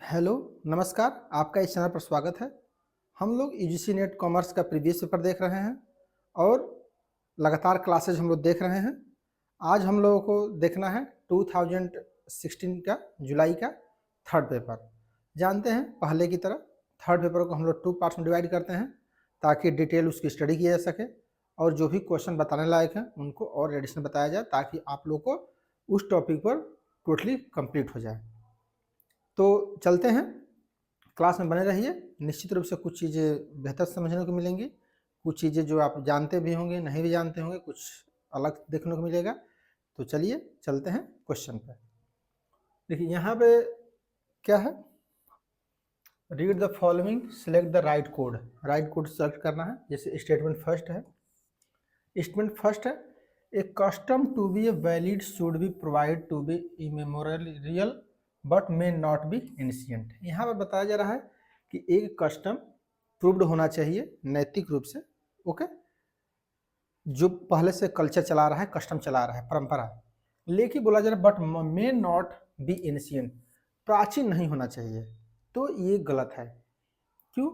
Hello, नमस्कार। आपका इस चैनल पर स्वागत है। हम लोग यूजीसी नेट कॉमर्स का प्रीवियस पेपर देख रहे हैं और लगातार क्लासेज हम लोग देख रहे हैं। आज हम लोगों को देखना है 2016 का जुलाई का थर्ड पेपर। जानते हैं पहले की तरह थर्ड पेपर को हम लोग 2 पार्ट्स में डिवाइड करते हैं ताकि डिटेल उसकी स्टडी की जा सके और जो भी क्वेश्चन बताने लायक हैं उनको और एडिशनल बताया जाए ताकि आप लोग को उस टॉपिक पर टोटली कंप्लीट हो जाए। तो चलते हैं, क्लास में बने रहिए। निश्चित रूप से कुछ चीज़ें बेहतर समझने को मिलेंगी, कुछ चीज़ें जो आप जानते भी होंगे नहीं भी जानते होंगे, कुछ अलग देखने को मिलेगा। तो चलिए चलते हैं क्वेश्चन पर। देखिए यहाँ पे क्या है, read the following, select the right code. Right code select करना है। जैसे स्टेटमेंट फर्स्ट है, स्टेटमेंट फर्स्ट है a custom to be a valid should be provided to be immemorial but may not be ancient. यहाँ पर बताया जा रहा है कि एक कस्टम प्रूव्ड होना चाहिए नैतिक रूप से, ओके, जो पहले से कल्चर चला रहा है, कस्टम चला रहा है, परंपरा। लेकिन बोला जा रहा है but may not be ancient, प्राचीन नहीं होना चाहिए। तो ये गलत है। क्यों?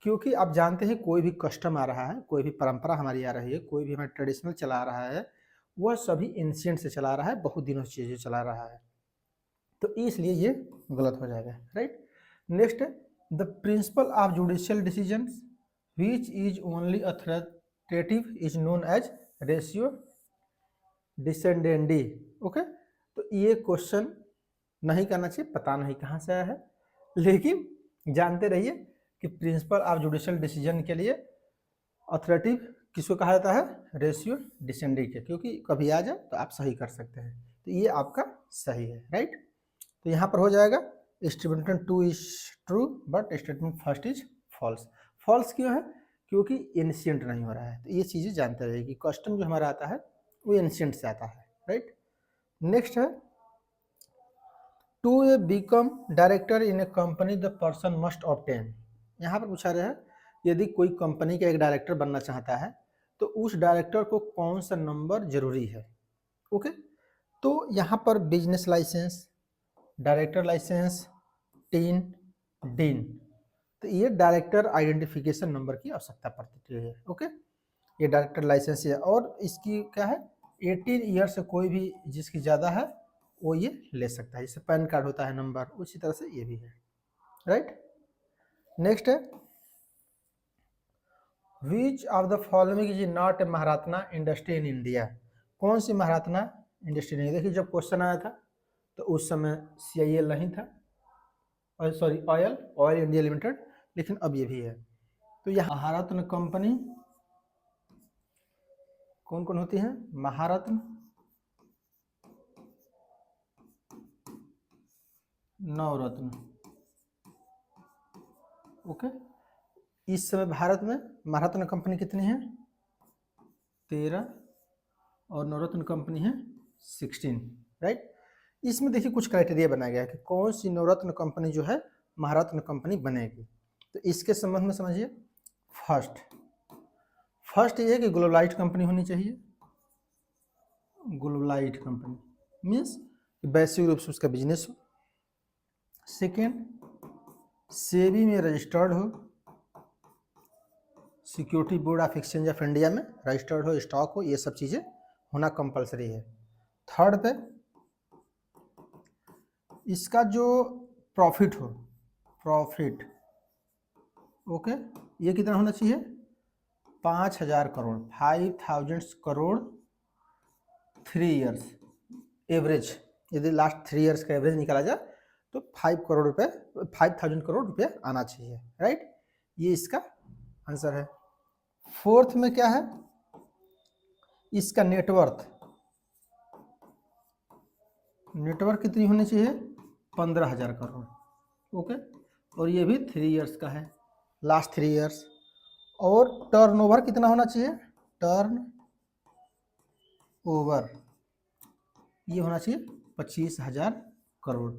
क्योंकि आप जानते हैं कोई भी कस्टम आ रहा है, कोई भी परंपरा हमारी आ रही है, कोई भी हमारा ट्रेडिशनल चला रहा है, वह सभी एंशिएंट से चला रहा है, बहुत दिनों से चीज़ें चला रहा है। तो इसलिए ये गलत हो जाएगा, राइट। नेक्स्ट है the principle of judicial decision which is only authoritative is known as ratio decidendi. Okay, तो ये क्वेश्चन नहीं करना चाहिए, पता नहीं कहाँ से आया है, लेकिन जानते रहिए कि प्रिंसिपल ऑफ जुडिशियल डिसीजन के लिए अथॉरिटेटिव किसको कहा जाता है? रेशियो डिसेंडी के, क्योंकि कभी आ जाए तो आप सही कर सकते हैं। तो ये आपका सही है, राइट। तो यहाँ पर हो जाएगा statement 2 is true but statement first is false. False क्यों है? क्योंकि एंशिएंट नहीं हो रहा है। तो ये चीज़ें जानते रहिए कि कस्टम जो हमारा आता है वो एंशिएंट से आता है, राइट। नेक्स्ट है to a become director in a company the person must obtain. यहाँ पर पूछा रहा है यदि कोई कंपनी का एक डायरेक्टर बनना चाहता है तो उस डायरेक्टर को कौन सा नंबर जरूरी है? ओके, तो यहाँ पर business licence, director licence, TIN, DIN, तो ये डायरेक्टर आइडेंटिफिकेशन नंबर की आवश्यकता पड़ती है। ओके, ये डायरेक्टर लाइसेंस है और इसकी क्या है, 18 ईयर से कोई भी जिसकी ज़्यादा है वो ये ले सकता है। जैसे पैन कार्ड होता है नंबर, उसी तरह से ये भी है, राइट। नेक्स्ट है which of the following is not a Maharatna industry in India. कौन सी महारत्ना इंडस्ट्री नहीं? देखिए जब क्वेश्चन आया था तो उस समय CIL नहीं था, और सॉरी ऑयल इंडिया लिमिटेड, लेकिन अब ये भी है। तो यहाँ महारत्न कंपनी कौन कौन होती है? महारत्न, नवरत्न। ओके, इस समय भारत में महारत्न कंपनी कितनी है? 13, और नवरत्न कंपनी है 16, राइट। इसमें देखिए कुछ क्राइटेरिया बनाया गया है कि कौन सी नवरत्न कंपनी जो है महारत्न कंपनी बनेगी। तो इसके संबंध में समझिए, फर्स्ट ये है कि ग्लोबलाइट कंपनी होनी चाहिए। ग्लोबलाइट कंपनी मीन्स वैश्विक रूप से उसका बिजनेस हो। सेकेंड, सेबी में रजिस्टर्ड हो, security board of exchange of India में रजिस्टर्ड हो, स्टॉक हो, ये सब चीज़ें होना कंपलसरी है। थर्ड पे इसका जो प्रॉफिट हो, प्रॉफिट, ओके, ये कितना होना चाहिए? 5000 करोड़, 5000 करोड़ 3 ईयर्स एवरेज। यदि लास्ट 3 ईयर्स का एवरेज निकाला जाए तो 5 करोड़ रुपए, 5000 करोड़ रुपये आना चाहिए, राइट। ये इसका आंसर है। फोर्थ में क्या है, इसका नेटवर्थ कितनी होनी चाहिए? 15000 करोड़, ओके, और ये भी 3 ईयर्स का है, लास्ट 3 ईयर्स। और टर्नओवर कितना होना चाहिए? टर्न ओवर ये होना चाहिए 25,000 करोड़,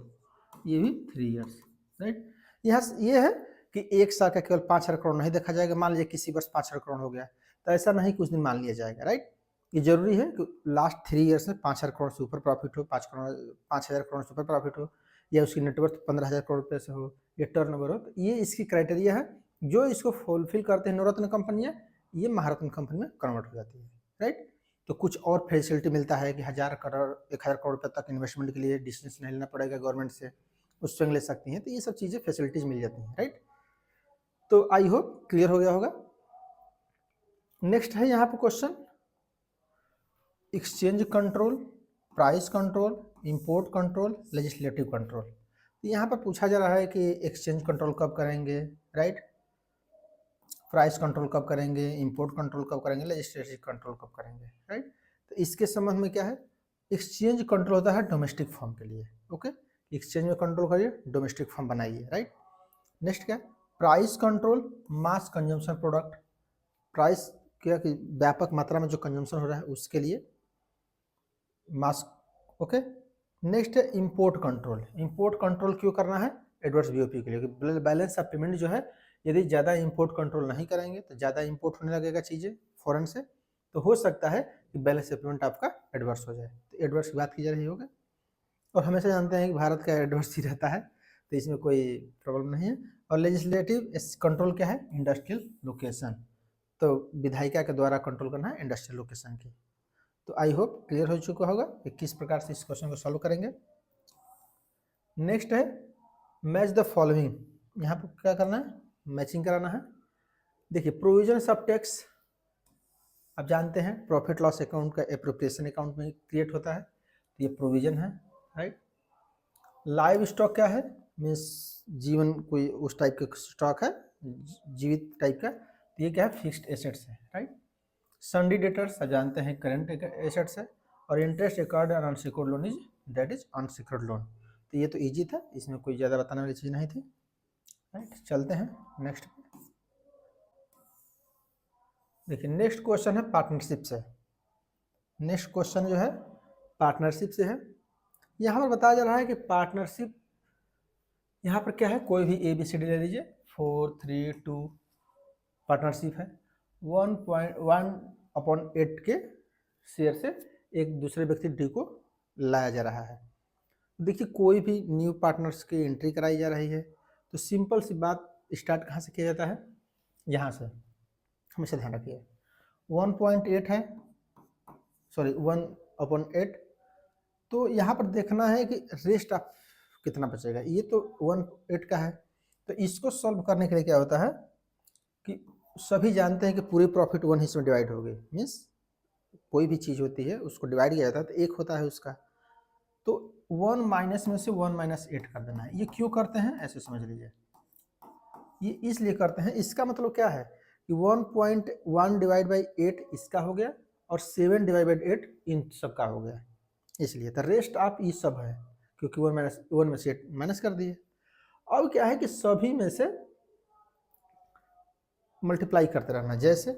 ये भी 3 ईयर्स, राइट। यहाँ ये है कि एक साल का केवल 5,000 करोड़ नहीं देखा जाएगा। मान लीजिए किसी वर्ष 5,000 करोड़ हो गया तो ऐसा नहीं कुछ दिन मान लिया जाएगा, राइट। ये जरूरी है कि लास्ट 3 ईयर्स में 5,000 करोड़ से ऊपर प्रॉफिट हो, 5,000 करोड़ से ऊपर प्रॉफिट हो। या उसकी नेटवर्थ 15,000 करोड़ रुपये से हो या टर्नओवर हो, तो ये इसकी क्राइटेरिया है। जो इसको फुलफिल करते हैं नवरत्न कंपनियाँ, ये महारत्न कंपनी में कन्वर्ट हो जाती है, राइट। तो कुछ और फैसिलिटी मिलता है कि 1000 करोड़ 1000 करोड़ रुपये तक इन्वेस्टमेंट के लिए डिसीजन नहीं लेना पड़ेगा गवर्नमेंट से, उससे ले सकती हैं। तो ये सब चीज़ें फैसिलिटीज़ मिल जाती हैं, राइट। तो आई होप क्लियर हो गया होगा। नेक्स्ट है यहाँ पर question, exchange control, price control, import control, legislative control. तो यहाँ पर पूछा जा रहा है कि एक्सचेंज कंट्रोल कब करेंगे, राइट, प्राइस कंट्रोल कब करेंगे, इंपोर्ट कंट्रोल कब करेंगे, लेजिस्लेटिव कंट्रोल कब करेंगे, राइट। तो इसके संबंध में क्या है, एक्सचेंज कंट्रोल होता है डोमेस्टिक फर्म के लिए, ओके। एक्सचेंज में कंट्रोल करिए, डोमेस्टिक फर्म बनाइए, राइट। नेक्स्ट क्या, प्राइस कंट्रोल, मास कंजम्पशन प्रोडक्ट, प्राइस क्या कि व्यापक मात्रा में जो कंजम्पशन हो रहा है उसके लिए मास, ओके। नेक्स्ट है इंपोर्ट कंट्रोल। इंपोर्ट कंट्रोल क्यों करना है, एडवर्स बीओपी के लिए, बैलेंस ऑफ पेमेंट जो है, यदि ज़्यादा इंपोर्ट कंट्रोल नहीं करेंगे तो ज़्यादा इंपोर्ट होने लगेगा चीज़ें फॉरेन से, तो हो सकता है कि बैलेंस ऑफ पेमेंट आपका एडवर्स हो जाए। तो एडवर्स की बात की जा रही होगी, और हमेशा जानते हैं कि भारत का एडवर्स ही रहता है, तो इसमें कोई प्रॉब्लम नहीं है। और लेजिस्लेटिव कंट्रोल क्या है, इंडस्ट्रियल लोकेशन, तो विधायिका के द्वारा कंट्रोल करना है इंडस्ट्रियल लोकेशन की। तो आई होप क्लियर हो चुका होगा कि किस प्रकार से इस क्वेश्चन को सॉल्व करेंगे। नेक्स्ट है मैच द फॉलोइंग, यहाँ पर क्या करना है, मैचिंग कराना है। देखिए प्रोविजन ऑफ टैक्स, आप जानते हैं प्रॉफिट लॉस अकाउंट का एप्रोप्रिएशन अकाउंट में क्रिएट होता है, तो ये प्रोविजन है, राइट। लाइव स्टॉक क्या है, मीन्स जीवन कोई उस टाइप का स्टॉक है, जीवित टाइप का, तो ये क्या है, फिक्स्ड एसेट्स है, राइट। सन्डी डेटर्स आप जानते हैं करंट एसेट्स है, और इंटरेस्ट अकाउंट और unsecured loan is that is unsecured loan. तो ये तो इजी था, इसमें कोई ज़्यादा बताने वाली चीज़ नहीं थी, राइट। चलते हैं नेक्स्ट। देखिए नेक्स्ट क्वेश्चन है पार्टनरशिप से। नेक्स्ट क्वेश्चन जो है पार्टनरशिप से है। यहाँ पर बताया जा रहा है कि पार्टनरशिप, यहाँ पर क्या है, कोई भी ABCD ले लीजिए, 4, 3, 2 पार्टनरशिप है। 1.1/8 के शेयर से एक दूसरे व्यक्ति डी को लाया जा रहा है। देखिए कोई भी न्यू पार्टनर्स की एंट्री कराई जा रही है, तो सिंपल सी बात, स्टार्ट कहाँ से किया जाता है, यहाँ से, हमेशा ध्यान रखिए। 1.8 है, सॉरी 1/8, तो यहाँ पर देखना है कि रेस्ट ऑफ कितना बचेगा। ये तो 1/8 का है, तो इसको सॉल्व करने के लिए क्या होता है कि सभी जानते हैं कि पूरी प्रॉफिट 1 हिस्से में डिवाइड हो गई, मीन्स कोई भी चीज़ होती है उसको डिवाइड किया जाता है तो एक होता है उसका, तो 1 माइनस में से 1-8 कर देना है। ये क्यों करते हैं ऐसे समझ लीजिए, ये इसलिए करते हैं, इसका मतलब क्या है कि 1.1 डिवाइड बाई 8 इसका हो गया, और 7 डिवाइड बाई 8 इन सब का हो गया, इसलिए तो रेस्ट आप ये सब है, क्योंकि 1 में से 8 माइनस कर दिए। अब क्या है कि सभी में से मल्टीप्लाई करते रहना, जैसे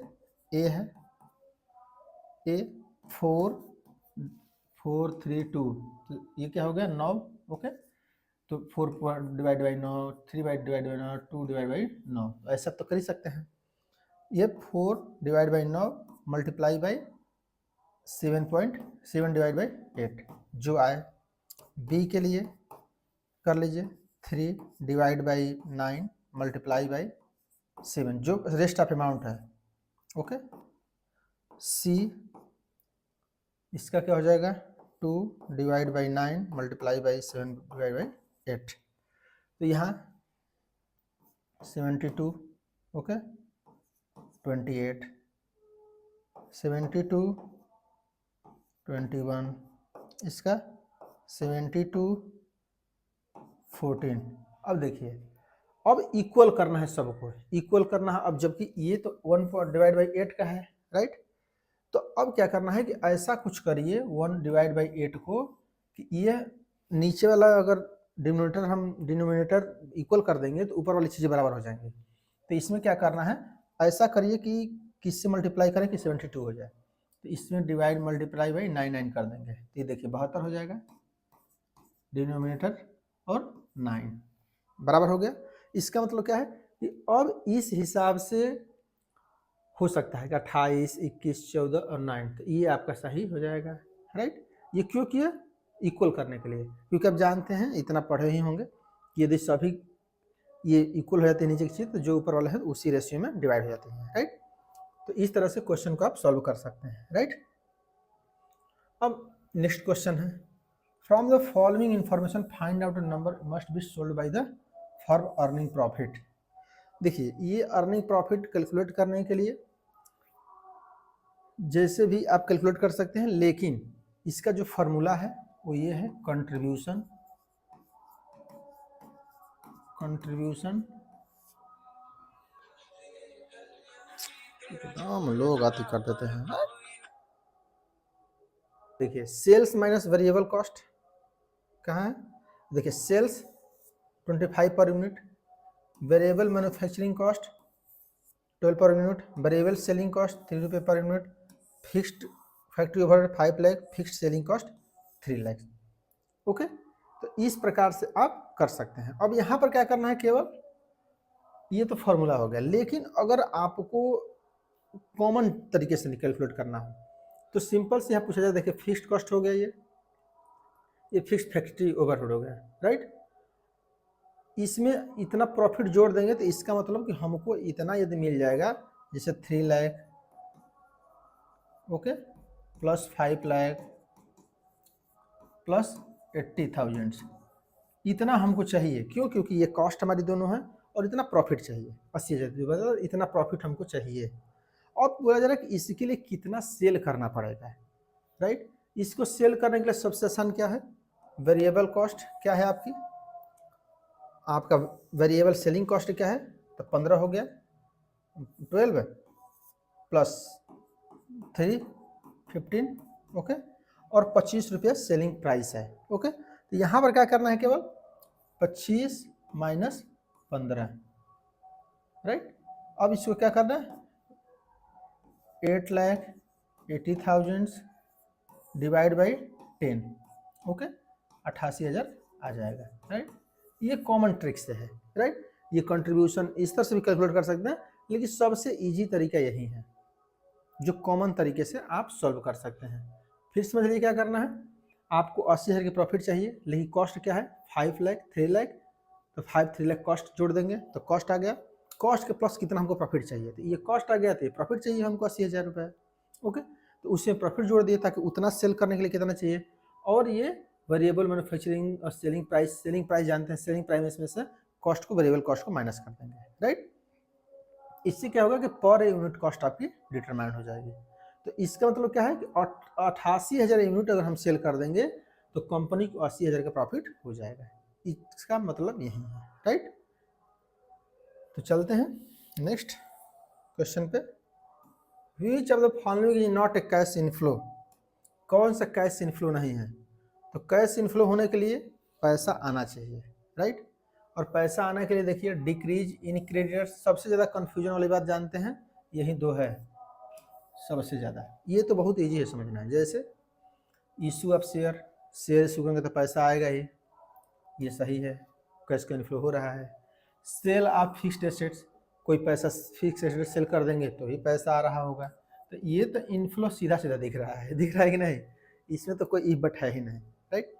A है, A 4, 4, 3, 2, तो ये क्या हो गया 9, ओके। तो 4 divide by 9, 3 divide by 9, 2 divide by 9, ऐसा तो कर ही सकते हैं। ये 4 divide by 9 multiply by 7.7 divide by 8 जो आए। B के लिए कर लीजिए 3 डिवाइड बाई 9 मल्टीप्लाई बाई 7 जो रेस्ट ऑफ अमाउंट है, ओके। C इसका क्या हो जाएगा 2 divide by 9 multiply by 7 divide by 8, तो यहाँ 72, ओके, 28, 72, 21, इसका 72, 14। अब देखिए अब इक्वल करना है सबको, इक्वल करना है। अब जबकि ये तो 1 डिवाइड बाई 8 का है, राइट। तो अब क्या करना है कि ऐसा कुछ करिए 1 डिवाइड बाई 8 को कि ये नीचे वाला अगर डिनोमिनेटर इक्वल कर देंगे तो ऊपर वाली चीज़ें बराबर हो जाएंगी। तो इसमें क्या करना है, ऐसा करिए कि किससे मल्टीप्लाई करें कि 72 हो जाए, तो इसमें डिवाइड मल्टीप्लाई बाई 9 कर देंगे, तो ये देखिए 72 हो जाएगा, डिनोमिनेटर और 9 बराबर हो गया। इसका मतलब क्या है कि अब इस हिसाब से हो सकता है कि 28, 21, 14 और 9, तो ये आपका सही हो जाएगा, राइट। ये क्यों किया, इक्वल करने के लिए, क्योंकि आप जानते हैं, इतना पढ़े ही होंगे कि यदि सभी ये इक्वल हो जाते हैं नीचे की चीज, तो जो ऊपर वाला है उसी रेशियो में डिवाइड हो जाते हैं, राइट। तो इस तरह से क्वेश्चन को आप सॉल्व कर सकते हैं, राइट। अब नेक्स्ट क्वेश्चन है, from the following information find out number must be sold by the firm earning profit. देखिए, ये अर्निंग प्रॉफिट कैलकुलेट करने के लिए जैसे भी आप कैलकुलेट कर सकते हैं, लेकिन इसका जो फॉर्मूला है वो ये है, कंट्रीब्यूशन एकदम लोग आती कर देते हैं। देखिए, सेल्स माइनस वेरिएबल कॉस्ट कहाँ है, देखिए sales 25 per unit, variable manufacturing cost 12 per unit, variable selling cost 3 रुपये per unit, fixed factory overhead 5 lakh, fixed selling cost 3 lakh. Okay, तो इस प्रकार से आप कर सकते हैं। अब यहाँ पर क्या करना है, केवल ये तो फॉर्मूला हो गया, लेकिन अगर आपको कॉमन तरीके से कैलकुलेट करना हो तो सिंपल से यहाँ पूछा जाए, देखिए फिक्स्ड कॉस्ट हो गया, ये फिक्स्ड फैक्ट्री ओवरहेड हो गया, राइट। इसमें इतना प्रॉफिट जोड़ देंगे तो इसका मतलब कि हमको इतना यदि मिल जाएगा, जैसे 3 lakh, okay, plus 5 lakh plus 80,000, इतना हमको चाहिए। क्यों? क्योंकि ये कॉस्ट हमारी दोनों है और इतना प्रॉफिट चाहिए, 80,000, इतना प्रॉफिट हमको चाहिए। और बोला जा रहा है कि इसके लिए कितना सेल करना पड़ेगा, राइट। इसको सेल करने के लिए सबसे आसान क्या है, वेरिएबल कॉस्ट क्या है आपका वेरिएबल सेलिंग कॉस्ट क्या है, तो 15 हो गया, 12 प्लस 3 15, ओके, और 25 रुपये सेलिंग प्राइस है, ओके। तो यहाँ पर क्या करना है, केवल 25 माइनस 15, राइट। अब इसको क्या करना है, 8,80,000 डिवाइड बाई 10, ओके, 88,000 आ जाएगा, राइट। ये कॉमन ट्रिक से है, राइट। ये कंट्रीब्यूशन इस तरह से भी कैलकुलेट कर सकते हैं, लेकिन सबसे इजी तरीका यही है जो कॉमन तरीके से आप सॉल्व कर सकते हैं। फिर समझ लीजिए क्या करना है, आपको 80,000 की प्रॉफिट चाहिए, लेकिन कॉस्ट क्या है 5 लाख, 3 लाख, तो 3 लाख कॉस्ट जोड़ देंगे तो कॉस्ट आ गया, कॉस्ट के प्लस कितना हमको प्रॉफिट चाहिए, तो ये कॉस्ट आ गया, तो ये प्रॉफिट चाहिए हमको 80,000 रुपये, ओके। तो उसमें प्रॉफिट जोड़ दिए ताकि उतना सेल करने के लिए कितना चाहिए, और ये वेरिएबल मैन्युफैक्चरिंग और सेलिंग प्राइस जानते हैं, सेलिंग प्राइस में से कॉस्ट को, वेरिएबल कॉस्ट को माइनस कर देंगे, राइट। इससे क्या होगा कि पर यूनिट कॉस्ट आपकी डिटरमाइन हो जाएगी। तो इसका मतलब क्या है कि 88,000 यूनिट अगर हम सेल कर देंगे तो कंपनी को 80,000 का प्रॉफिट हो जाएगा, इसका मतलब यही है, राइट। तो चलते हैं नेक्स्ट क्वेश्चन पे, which of the following is not a cash inflow, कौन सा कैश इनफ्लो नहीं है, तो कैश इनफ्लो होने के लिए पैसा आना चाहिए, राइट। और पैसा आने के लिए देखिए, डिक्रीज इन क्रेडिटर्स, सबसे ज़्यादा कन्फ्यूजन वाली बात जानते हैं, यही दो है सबसे ज़्यादा। ये तो बहुत इजी है समझना है, जैसे इशू ऑफ शेयर इशू करेंगे तो पैसा आएगा ही, ये सही है, कैश का इनफ्लो हो रहा है। सेल ऑफ फिक्स्ड एसेट्स, कोई पैसा फिक्स एसेट सेल कर देंगे तो ही पैसा आ रहा होगा, तो ये तो इनफ्लो सीधा सीधा दिख रहा है कि नहीं, इसमें तो कोई इफ बट है ही नहीं, राइट।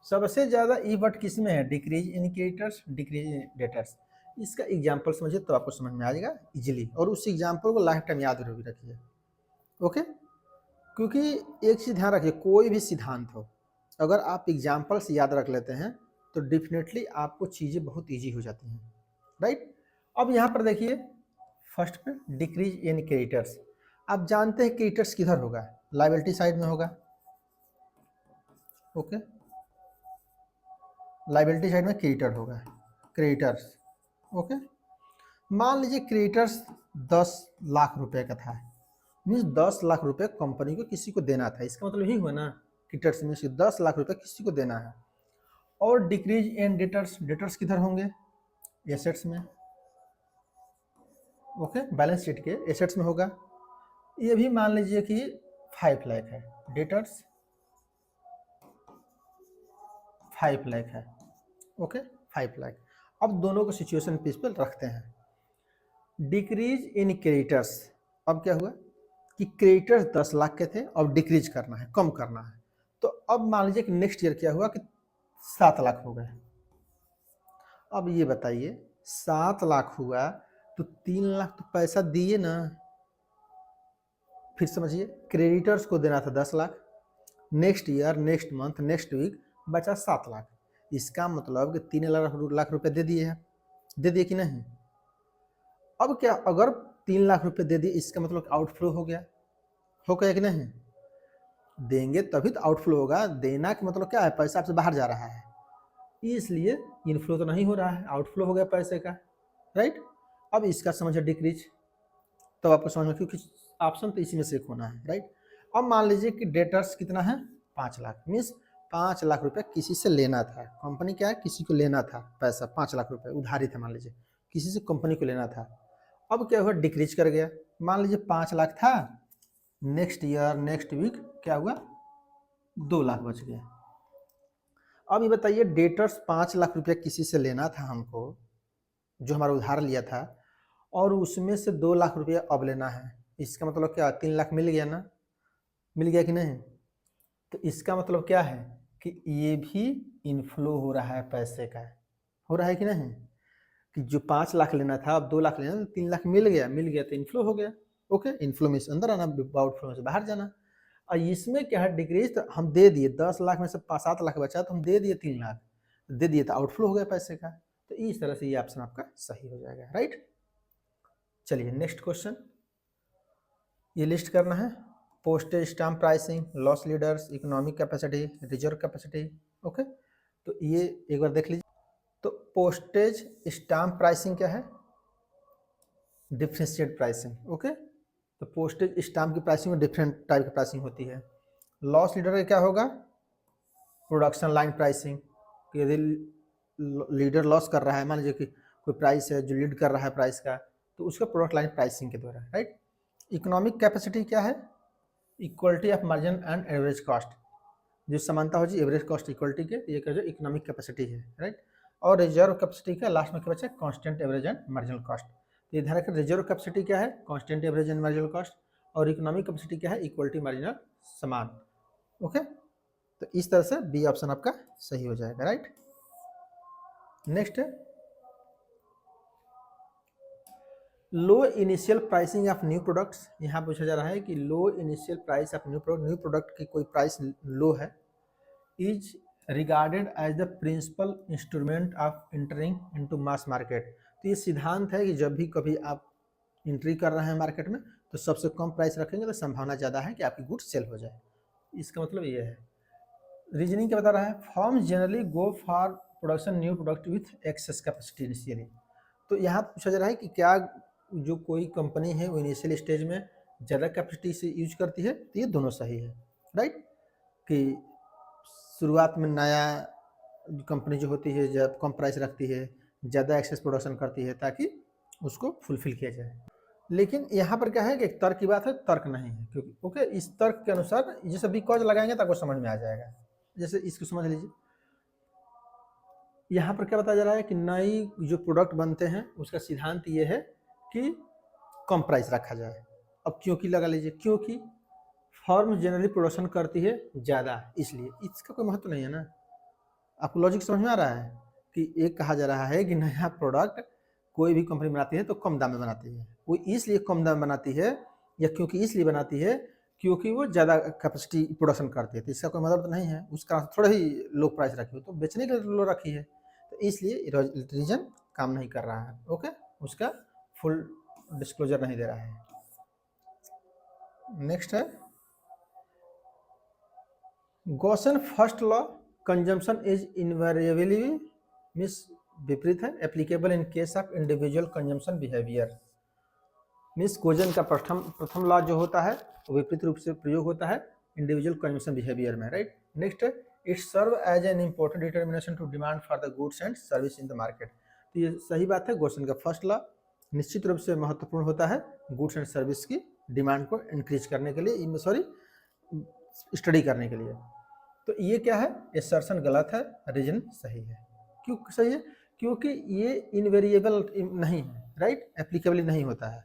सबसे ज़्यादा इफ बट किस में है, decrease in creditors, decrease in debtors. इसका एग्जाम्पल समझिए तो आपको समझ में आ जाएगा इजीली, और उस एग्जाम्पल को लाइफ टाइम याद भी रखिए, ओके। क्योंकि एक चीज़ ध्यान रखिए, कोई भी सिद्धांत हो, अगर आप एग्जाम्पल से याद रख लेते हैं तो डेफिनेटली आपको चीज़ें बहुत ईजी हो जाती हैं, राइट। अब यहाँ पर देखिए फर्स्ट पे डिक्रीज इन क्रेडिटर्स, आप जानते हैं क्रेडिटर्स किधर होगा, लायबिलिटी साइड में होगा, ओके, लायबिलिटी साइड में क्रेडिटर होगा, क्रेडिटर्स, ओके। मान लीजिए क्रेडिटर्स 10 लाख रुपए का था, मीन्स 10 लाख रुपए कंपनी को किसी को देना था, इसका मतलब यही हुआ ना, क्रेडिटर्स मीन्स 10 लाख रुपए किसी को देना है। और डिक्रीज इन डेटर्स, डेटर्स किधर होंगे, एसेट्स में, ओके, बैलेंस शीट के एसेट्स में होगा। ये भी मान लीजिए कि 5 लाख है, डेटर्स 5 लाख है, ओके, 5 लाख। अब दोनों को सिचुएशन पीस पर रखते हैं, डिक्रीज इन क्रेडिटर्स, अब क्या हुआ कि क्रेडिटर्स 10 लाख के थे, अब डिक्रीज करना है, कम करना है, तो तो अब मान लीजिए कि नेक्स्ट ईयर क्या हुआ कि 7 लाख हो गए। अब ये बताइए 7 लाख हुआ तो 3 लाख तो पैसा दिए ना। फिर समझिए, क्रेडिटर्स को देना था 10 lakh, next year, next month, next week बचा 7 लाख। इसका मतलब कि 3 लाख रुपए दे दिए हैं, दे दिए कि नहीं। अब क्या, अगर 3 लाख रुपए दे दिए इसका मतलब आउटफ्लो हो गया कि नहीं। देंगे तभी तो आउटफ्लो होगा, देना का मतलब क्या है, पैसा आपसे बाहर जा रहा है, इसलिए इनफ्लो तो नहीं हो रहा है, आउटफ्लो हो गया पैसे का, राइट। अब इसका समझिए डिक्रीज, तो आपको समझ में, क्योंकि ऑप्शन तो इसी में से एक होना है, राइट। अब मान लीजिए कि डेटर्स कितना है, 5 लाख, मीन्स 5 लाख रुपए किसी से लेना था। कंपनी क्या है, किसी को लेना था पैसा, 5 लाख रुपए उधारी था, मान लीजिए किसी से कंपनी को लेना था। अब क्या हुआ, डिक्रीज कर गया। मान लीजिए 5 लाख था, नेक्स्ट ईयर, नेक्स्ट वीक क्या हुआ, 2 लाख बच गया। अब ये बताइए, डेटर्स 5 लाख रुपया किसी से लेना था हमको, जो हमारा उधार लिया था, और उसमें से 2 लाख रुपया अब लेना है। इसका मतलब क्या, 3 लाख मिल गया ना, मिल गया कि नहीं। तो इसका मतलब क्या है कि ये भी इनफ्लो हो रहा है पैसे का, हो रहा है कि नहीं। कि जो 5 लाख लेना था, अब 2 लाख लेना, 3 लाख मिल गया तो इनफ्लो हो गया। ओके, इनफ्लो में से अंदर आना, आउटफ्लो में से बाहर जाना। और इसमें क्या है, डिक्रीज, तो हम दे दिए 10 लाख में से 7 लाख बचा, तो हम दे दिए 3 लाख, दे दिए तो आउटफ्लो हो गया पैसे का। तो इस तरह से ये ऑप्शन आपका सही हो जाएगा, राइट। चलिए नेक्स्ट क्वेश्चन, ये लिस्ट करना है। Postage stamp pricing, loss leaders, economic capacity, reserve capacity. Okay, तो ये एक बार देख लीजिए। तो पोस्टेज स्टाम्प प्राइसिंग क्या है, डिफरेंशिएट प्राइसिंग। ओके, तो पोस्टेज स्टाम्प की प्राइसिंग में डिफरेंट टाइप की प्राइसिंग होती है। लॉस लीडर का क्या होगा, प्रोडक्शन लाइन प्राइसिंग। यदि लीडर लॉस कर रहा है, मान लीजिए कि कोई प्राइस है जो लीड कर रहा है प्राइस का, तो उसका प्रोडक्ट लाइन प्राइसिंग के द्वारा, राइट। इकोनॉमिक कैपेसिटी क्या है, equality of margin and average cost, जो समानता हो जी एवरेज कॉस्ट इक्वलिटी के, ये क्या जो इकोनॉमिक कैपेसिटी है, राइट। और रिजर्व कैपेसिटी का लास्ट में क्या बचा, constant average and marginal cost. तो ध्यान रखें, रिजर्व कैपेसिटी क्या है, constant average and marginal cost, और इकोनॉमिक कैपेसिटी क्या है, इक्वलिटी मार्जिनल समान। ओके, तो इस तरह से बी ऑप्शन आपका सही हो जाएगा, राइट। नेक्स्ट है low initial pricing of new products. यहाँ पूछा जा रहा है कि low initial price of new product की कोई प्राइस लो है, is regarded as the principal instrument of entering into mass market. तो ये सिद्धांत है कि जब भी कभी आप एंट्री कर रहे हैं मार्केट में, तो सबसे कम प्राइस रखेंगे तो संभावना ज़्यादा है कि आपकी गुड्स सेल हो जाए। इसका मतलब ये है। रीजनिंग क्या बता रहा है, firms generally go for production new product with access capacity initially. तो यहाँ पूछा जा रहा है कि क्या जो कोई कंपनी है वो इनिशियल स्टेज में ज़्यादा कैपेसिटी से यूज करती है, तो ये दोनों सही है, राइट। कि शुरुआत में नया कंपनी जो होती है जब कम प्राइस रखती है, ज़्यादा एक्सेस प्रोडक्शन करती है ताकि उसको फुलफिल किया जाए। लेकिन यहाँ पर क्या है कि एक तर्क की बात है, तर्क नहीं है, क्योंकि ओके इस तर्क के अनुसार जैसे बिकॉज लगाएंगे तो आपको समझ में आ जाएगा। जैसे इसको समझ लीजिए, यहाँ पर क्या बताया जा रहा है कि नई जो प्रोडक्ट बनते हैं उसका सिद्धांत ये है कि कम प्राइस रखा जाए। अब क्योंकि लगा लीजिए, क्योंकि फर्म जनरली प्रोडक्शन करती है ज़्यादा, इसलिए इसका कोई महत्व नहीं है ना। आपको लॉजिक समझ में आ रहा है कि एक कहा जा रहा है कि नया प्रोडक्ट कोई भी कंपनी बनाती है तो कम दाम में बनाती है, वो इसलिए कम दाम बनाती है या क्योंकि इसलिए बनाती है क्योंकि वो ज़्यादा कैपेसिटी प्रोडक्शन करती है। तो इसका कोई मतलब तो नहीं है उसका थोड़ा ही लो प्राइस रखी हो, तो बेचने के लिए लो रखी है, तो इसलिए रीजन काम नहीं कर रहा है। ओके, उसका फुल डिस्क्लोजर नहीं दे रहा है। नेक्स्ट है Gossen first law, consumption is invariably मिस विपरीत है, applicable in case of individual consumption behaviour. मिस गोजन का प्रथम लॉ जो होता है वो विपरीत रूप से प्रयोग होता है इंडिविजुअल कंजम्पशन बिहेवियर में, राइट। नेक्स्ट है it serve as an important determination to demand for the goods and service in the market. तो ये सही बात है, गोसन का फर्स्ट लॉ निश्चित रूप से महत्वपूर्ण होता है गुड्स एंड सर्विस की डिमांड को इंक्रीज करने के लिए, स्टडी करने के लिए। तो ये क्या है, एसर्शन गलत है, रीजन सही है। क्यों सही है, क्योंकि ये इनवेरिएबल नहीं है, राइट, एप्लीकेबल नहीं होता है,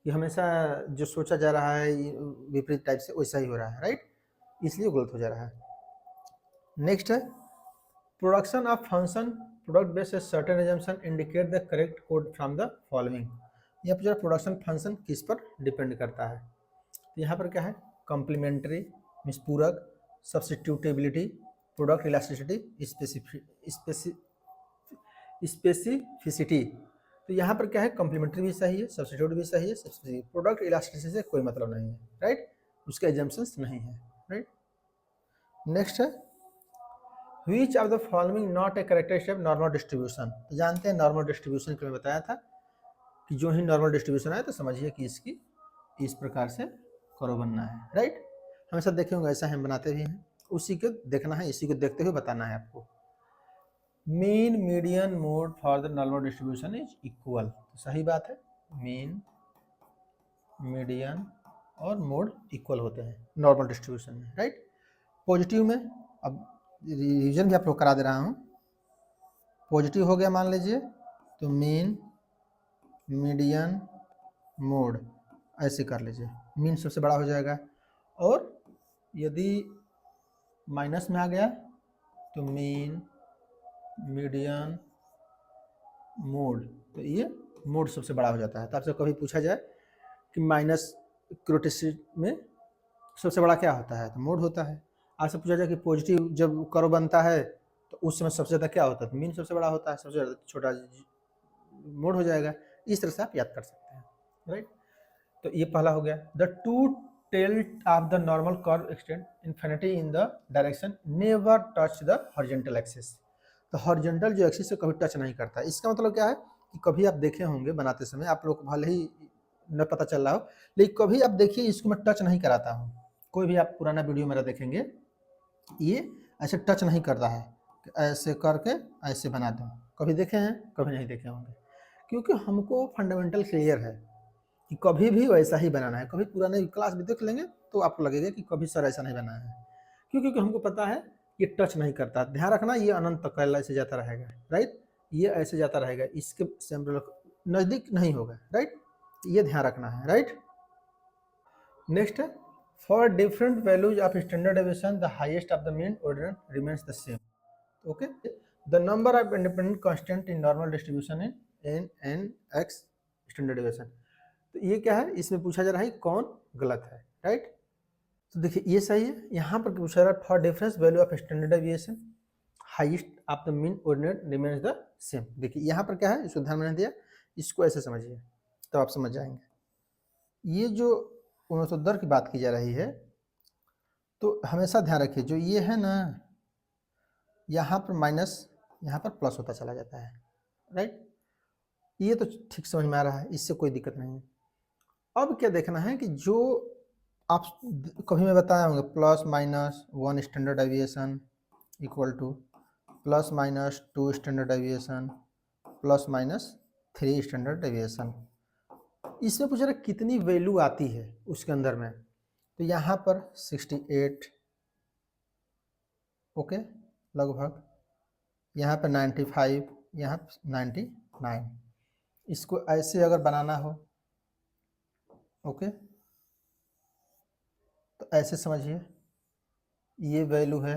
ये हमेशा जो सोचा जा रहा है विपरीत टाइप से वैसा ही हो रहा है, राइट, इसलिए गलत हो जा रहा है। नेक्स्ट है production of function product based certain assumption indicate the correct code from the following. यहाँ पर जो प्रोडक्शन फंक्शन किस पर डिपेंड करता है, तो यहाँ पर क्या है, कॉम्प्लीमेंट्री मीन्स पूरक, सब्स्टिट्यूटेबिलिटी, प्रोडक्ट इलास्टिसिटी, स्पेसिफिसिटी। तो यहाँ पर क्या है, कॉम्प्लीमेंट्री भी सही है, सब्स्टिट्यूट भी सही है, प्रोडक्ट इलास्टिसिटी से कोई मतलब नहीं है, राइट, उसके एजम्पशंस नहीं है, राइट। नेक्स्ट है which of the following not a characteristic of normal distribution. तो जानते हैं नॉर्मल डिस्ट्रीब्यूशन के मैं बताया था कि जो ही नॉर्मल डिस्ट्रीब्यूशन आए तो समझिए कि इसकी इस प्रकार से करो बनना है, राइट। हमेशा देखे होंगे ऐसा हम बनाते भी हैं, उसी को देखना है, इसी को देखते हुए बताना है आपको। Mean median mode for the normal distribution is equal, तो सही बात है, मीन मीडियन और मोड इक्वल होते हैं नॉर्मल डिस्ट्रीब्यूशन में, राइट। पॉजिटिव में अब रिवीजन भी आप लोग करा दे रहा हूँ, पॉजिटिव हो गया मान लीजिए तो मीन मीडियन मोड ऐसे कर लीजिए, मीन सबसे बड़ा हो जाएगा, और यदि माइनस में आ गया तो मीन मीडियन मोड, तो ये मोड सबसे बड़ा हो जाता है। तो आपसे कभी पूछा जाए कि माइनस क्रोटेसिटी में सबसे बड़ा क्या होता है, तो मोड होता है। आपसे पूछा जाए कि पॉजिटिव जब करो बनता है तो उस समय सबसे ज़्यादा क्या होता है, तो मीन सबसे बड़ा होता है, सबसे ज़्यादा छोटा मोड हो जाएगा। इस तरह से आप याद कर सकते हैं, राइट। तो ये पहला हो गया। The two tailed of the normal curve extend infinity in the direction never touch the horizontal axis. तो हॉरिजॉन्टल जो एक्सिस से कभी टच नहीं करता। इसका मतलब क्या है कि कभी आप देखे होंगे बनाते समय, आप लोग भले ही न पता चल रहा हो, लेकिन कभी आप देखिए इसको मैं टच नहीं कराता हूँ। कोई भी आप पुराना वीडियो मेरा देखेंगे, ये ऐसे टच नहीं करता है, ऐसे करके ऐसे बना दूँ। कभी देखे हैं, कभी नहीं देखे होंगे, क्योंकि हमको फंडामेंटल क्लियर है कि कभी भी वैसा ही बनाना है। कभी पुराने क्लास भी देख लेंगे तो आपको लगेगा कि कभी सर ऐसा नहीं बनाया है, क्योंकि हमको पता है ये टच नहीं करता। ध्यान रखना, ये अनंत तक ऐसे जाता रहेगा, राइट, ये ऐसे जाता रहेगा, इसके नज़दीक नहीं होगा, राइट, ये ध्यान रखना है, राइट। नेक्स्ट है for different values of standard deviation the highest of the mean ordinal remains the same. Okay, the number of independent constant in normal distribution in an x standard deviation. तो ये क्या है, इसमें पूछा जा रहा है कौन गलत है, राइट। तो देखिए ये सही है। यहाँ पर पूछा रहा है for difference value of standard deviation highest of the mean ordinal remains the same. देखिए यहाँ पर क्या है, इसको ध्यान में नहीं दिया, इसको ऐसे समझिए तो आप समझ जाएंगे। ये जो 69 की बात की जा रही है, तो हमेशा ध्यान रखिए जो ये है ना, यहाँ पर माइनस, यहाँ पर प्लस होता चला जाता है, राइट। ये तो ठीक समझ में आ रहा है, इससे कोई दिक्कत नहीं है। अब क्या देखना है कि जो आप कभी मैं बताया होंगे plus minus 1 standard deviation equal two plus minus 2 standard deviation plus minus 3 standard deviation. इसमें पूछ रहा कितनी वैल्यू आती है उसके अंदर में, तो यहाँ पर 68, ओके लगभग, यहाँ पर 95, यहाँ 99। इसको ऐसे अगर बनाना हो, ओके, तो ऐसे समझिए ये वैल्यू है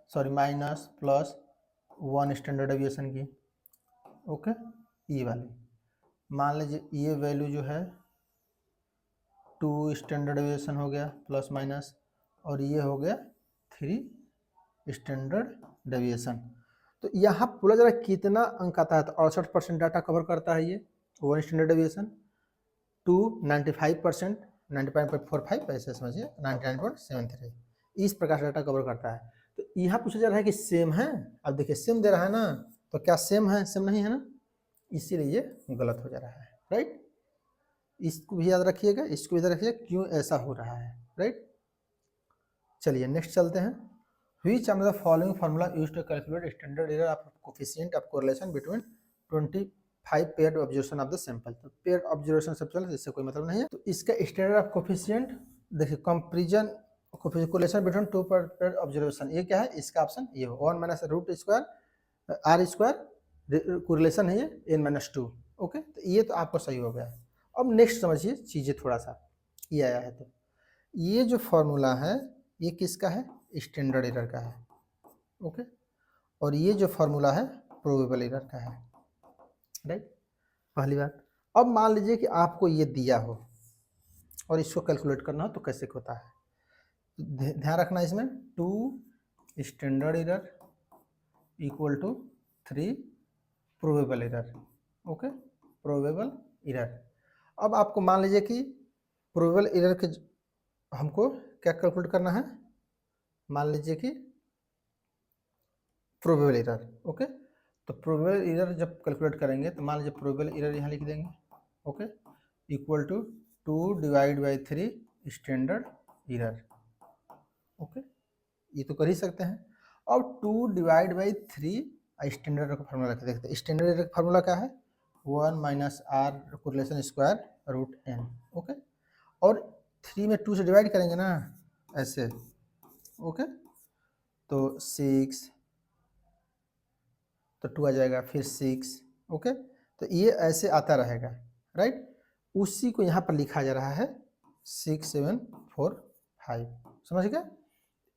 माइनस प्लस 1 स्टैंडर्ड डेविएशन की, ओके, ये वाली मान लीजिए ये वैल्यू जो है 2 स्टैंडर्ड डेविएशन हो गया प्लस माइनस, और ये हो गया 3 स्टैंडर्ड डेविएशन। तो यहाँ बोला जा रहा है कितना अंक आता है, तो 68% डाटा कवर करता है ये 1 स्टैंडर्ड डेविएशन, 2 95%, 95.45 ऐसे समझिए 99.73, इस प्रकार से डाटा कवर करता है। तो यहाँ पूछा जा रहा है कि सेम है। अब देखिए सेम दे रहा है ना, तो क्या सेम है, सेम नहीं है ना, इसीलिए ये गलत हो जा रहा है, राइट। इसको भी याद रखिएगा, इसको भी याद रखिएगा क्यों ऐसा हो रहा है, राइट। चलिए नेक्स्ट चलते हैं। Which of the following formula used to calculate standard error of coefficient of correlation between 25 paired observation of the sample. तो पेयर्ड ऑब्जर्वेशन सैंपल इससे कोई मतलब नहीं है। तो इसका स्टैंडर्ड ऑफ कोफिशिएंट देखिए, comparison correlation between 2 paired observation, ये क्या है, इसका ऑप्शन ये हो 1 minus root square R square correlation है ये n-2, ओके। तो ये तो आपको सही हो गया। अब नेक्स्ट समझिए चीज़ें थोड़ा सा, ये आया है तो ये जो फॉर्मूला है ये किसका है? स्टैंडर्ड एरर का है। ओके, और ये जो फार्मूला है प्रोबेबल एरर का है, राइट। पहली बात। अब मान लीजिए कि आपको ये दिया हो और इसको कैलकुलेट करना हो तो कैसे होता है, ध्यान रखना इसमें 2 standard error equal to 3 probable error. Okay, probable error. अब आपको मान लीजिए कि प्रोबेबल एरर के हमको क्या कैलकुलेट करना है, मान लीजिए कि प्रोबेबल एरर। ओके, तो प्रोबेबल एरर जब कैलकुलेट करेंगे तो मान लीजिए प्रोबेबल एरर यहाँ लिख देंगे। Okay, equal to 2 divide by 3 standard error. Okay, ये तो कर ही सकते हैं। अब 2 डिवाइड बाई 3 स्टैंडर्ड एरर का फार्मूला रख देखते हैं। स्टैंडर्ड एरर का फार्मूला क्या है? 1 minus R correlation square root N. Okay, और 3 में 2 से डिवाइड करेंगे ना ऐसे। ओके, तो 6, तो 2 आ जाएगा, फिर 6। ओके, तो ये ऐसे आता रहेगा, राइट। उसी को यहाँ पर लिखा जा रहा है 6 7 4 5। समझ गए?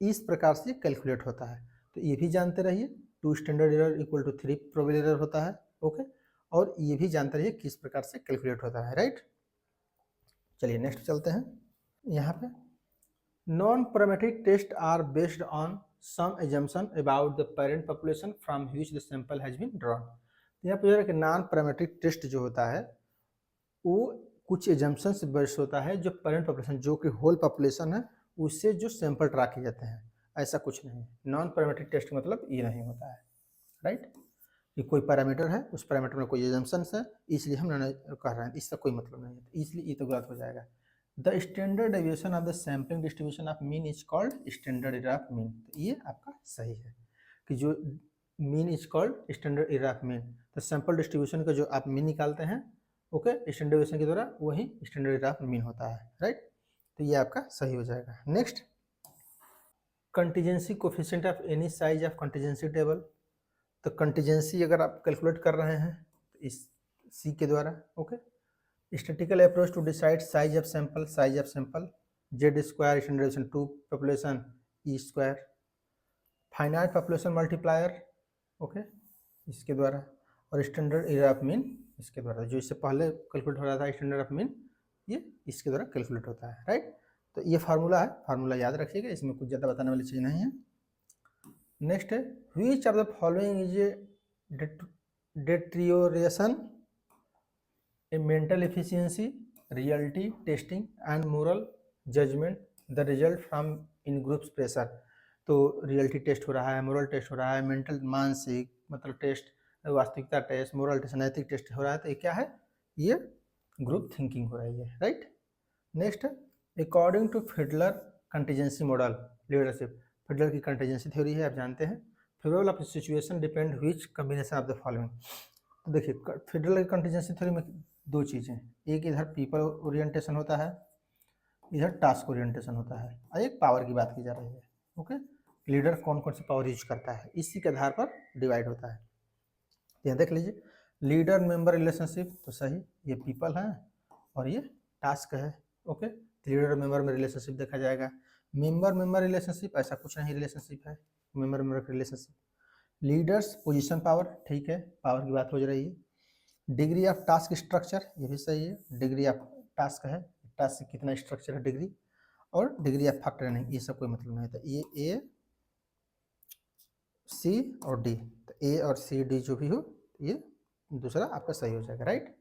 इस प्रकार से कैलकुलेट होता है। तो ये भी जानते रहिए 2 standard error equal to 3 probable error होता है। ओके, और ये भी जानते रहिए किस प्रकार से कैलकुलेट होता है, राइट। चलिए नेक्स्ट चलते हैं। यहाँ पे non parametric test are based on some assumption about the parent population from which the sample has been drawn। यहाँ पर कि नॉन पैरामीट्रिक टेस्ट जो होता है वो कुछ एजम्पशन से बेस्ड होता है, जो पेरेंट पॉपुलेशन जो कि होल पॉपुलेशन है उससे जो सैंपल ट्रा किए जाते हैं, ऐसा कुछ नहीं। नॉन पैरामीट्रिक टेस्ट मतलब ये नहीं होता है, राइट। कि कोई पैरामीटर है, उस पैरामीटर में कोई एजम्पशन है, इसलिए हम कह रहे हैं, इसका कोई मतलब नहीं है, इसलिए ये तो गलत हो जाएगा। The standard deviation of the sampling distribution of mean is called standard error of mean. तो ये आपका सही है कि जो mean is called standard error of mean. तो सैंपल डिस्ट्रीब्यूशन का जो आप मीन निकालते हैं, ओके, स्टैंडर्ड डेविएशन के द्वारा, वही स्टैंडर्ड एरर ऑफ मीन होता है, राइट। तो ये आपका सही हो जाएगा। Next, contingency coefficient of any size of contingency table. तो कंटीजेंसी अगर आप कैलकुलेट कर रहे हैं तो इस सी के द्वारा। Okay, statistical approach to decide size of sample, size of sample Z square standard deviation 2 population E square, finite population multiplier, okay, इसके द्वारा, और स्टैंडर्ड एरर ऑफ मीन इसके द्वारा। जो इससे पहले कैलकुलेट हो रहा था स्टैंडर्ड ऑफ मीन, ये इसके द्वारा कैलकुलेट होता है, राइट। तो ये फार्मूला है, फार्मूला याद रखिएगा, इसमें कुछ ज़्यादा बताने वाली चीज़ नहीं है। नेक्स्ट है which of the following is a deterioration a mental efficiency, reality testing and moral judgement the result from in groups pressure. तो रियलिटी टेस्ट हो रहा है, मोरल टेस्ट हो रहा है, मेंटल मानसिक मतलब टेस्ट, वास्तविकता टेस्ट, मोरल टेस्ट, नैतिक टेस्ट हो रहा है। तो ये क्या है? ये ग्रुप थिंकिंग हो रही है, right. Next, according to Fiedler contingency model leadership. Fiedler की कंटीजेंसी थ्योरी है, आप जानते हैं। Favourable of situation depend which combination of the following. तो देखिए फिडलर की कंटीजेंसी थ्योरी में दो चीज़ें, एक इधर पीपल ओरिएंटेशन होता है, इधर टास्क ओरिएंटेशन होता है, और एक पावर की बात की जा रही है। ओके, लीडर कौन कौन सी पावर यूज करता है, इसी के आधार पर डिवाइड होता है। यहाँ देख लीजिए, लीडर मेंबर रिलेशनशिप तो सही, ये पीपल है और ये टास्क है। ओके, लीडर मेंबर में रिलेशनशिप देखा जाएगा। मेंबर मेंबर रिलेशनशिप ऐसा कुछ नहीं रिलेशनशिप है, member member relationship. Leaders position power, ठीक है, पावर की बात हो रही है। डिग्री ऑफ टास्क स्ट्रक्चर, ये भी सही है, डिग्री ऑफ टास्क है, टास्क कितना स्ट्रक्चर है डिग्री, और डिग्री ऑफ फैक्टर नहीं, ये सब कोई मतलब नहीं था। ये ए सी और डी, तो ए और सी डी जो भी हो ये दूसरा आपका सही हो जाएगा, राइट।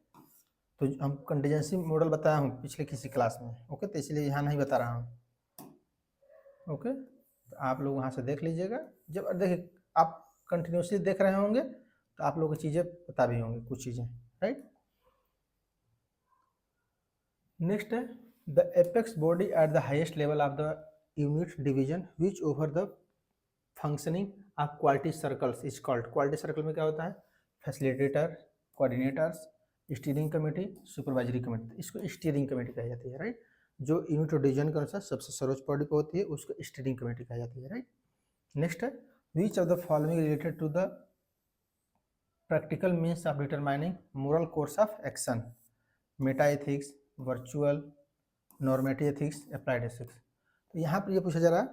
तो हम कंटीजेंसी मॉडल बताया हूँ पिछले किसी क्लास में, ओके, तो इसलिए यहाँ नहीं बता रहा हूँ। ओके, तो आप लोग वहाँ से देख लीजिएगा। जब देखिए आप कंटिन्यूसली देख रहे होंगे तो आप लोगों को चीज़ें पता भी होंगी कुछ चीज़ें, राइट। नेक्स्ट है the apex body at the highest level of the unit division which over the functioning of quality circles is called. Quality circle में क्या होता है? Facilitator, coordinators, steering committee, supervisory committee. इसको स्टीयरिंग कमेटी कही जाती है, right. जो unit division के अनुसार सबसे सर्वोच्च बॉडी पर होती है उसको स्टीयरिंग कमेटी कही जाती है, राइट। नेक्स्ट है which of the following related to the practical means of determining moral course of action. Meta ethics, virtual, normative ethics, applied ethics. तो यहाँ पर ये पूछा जा रहा है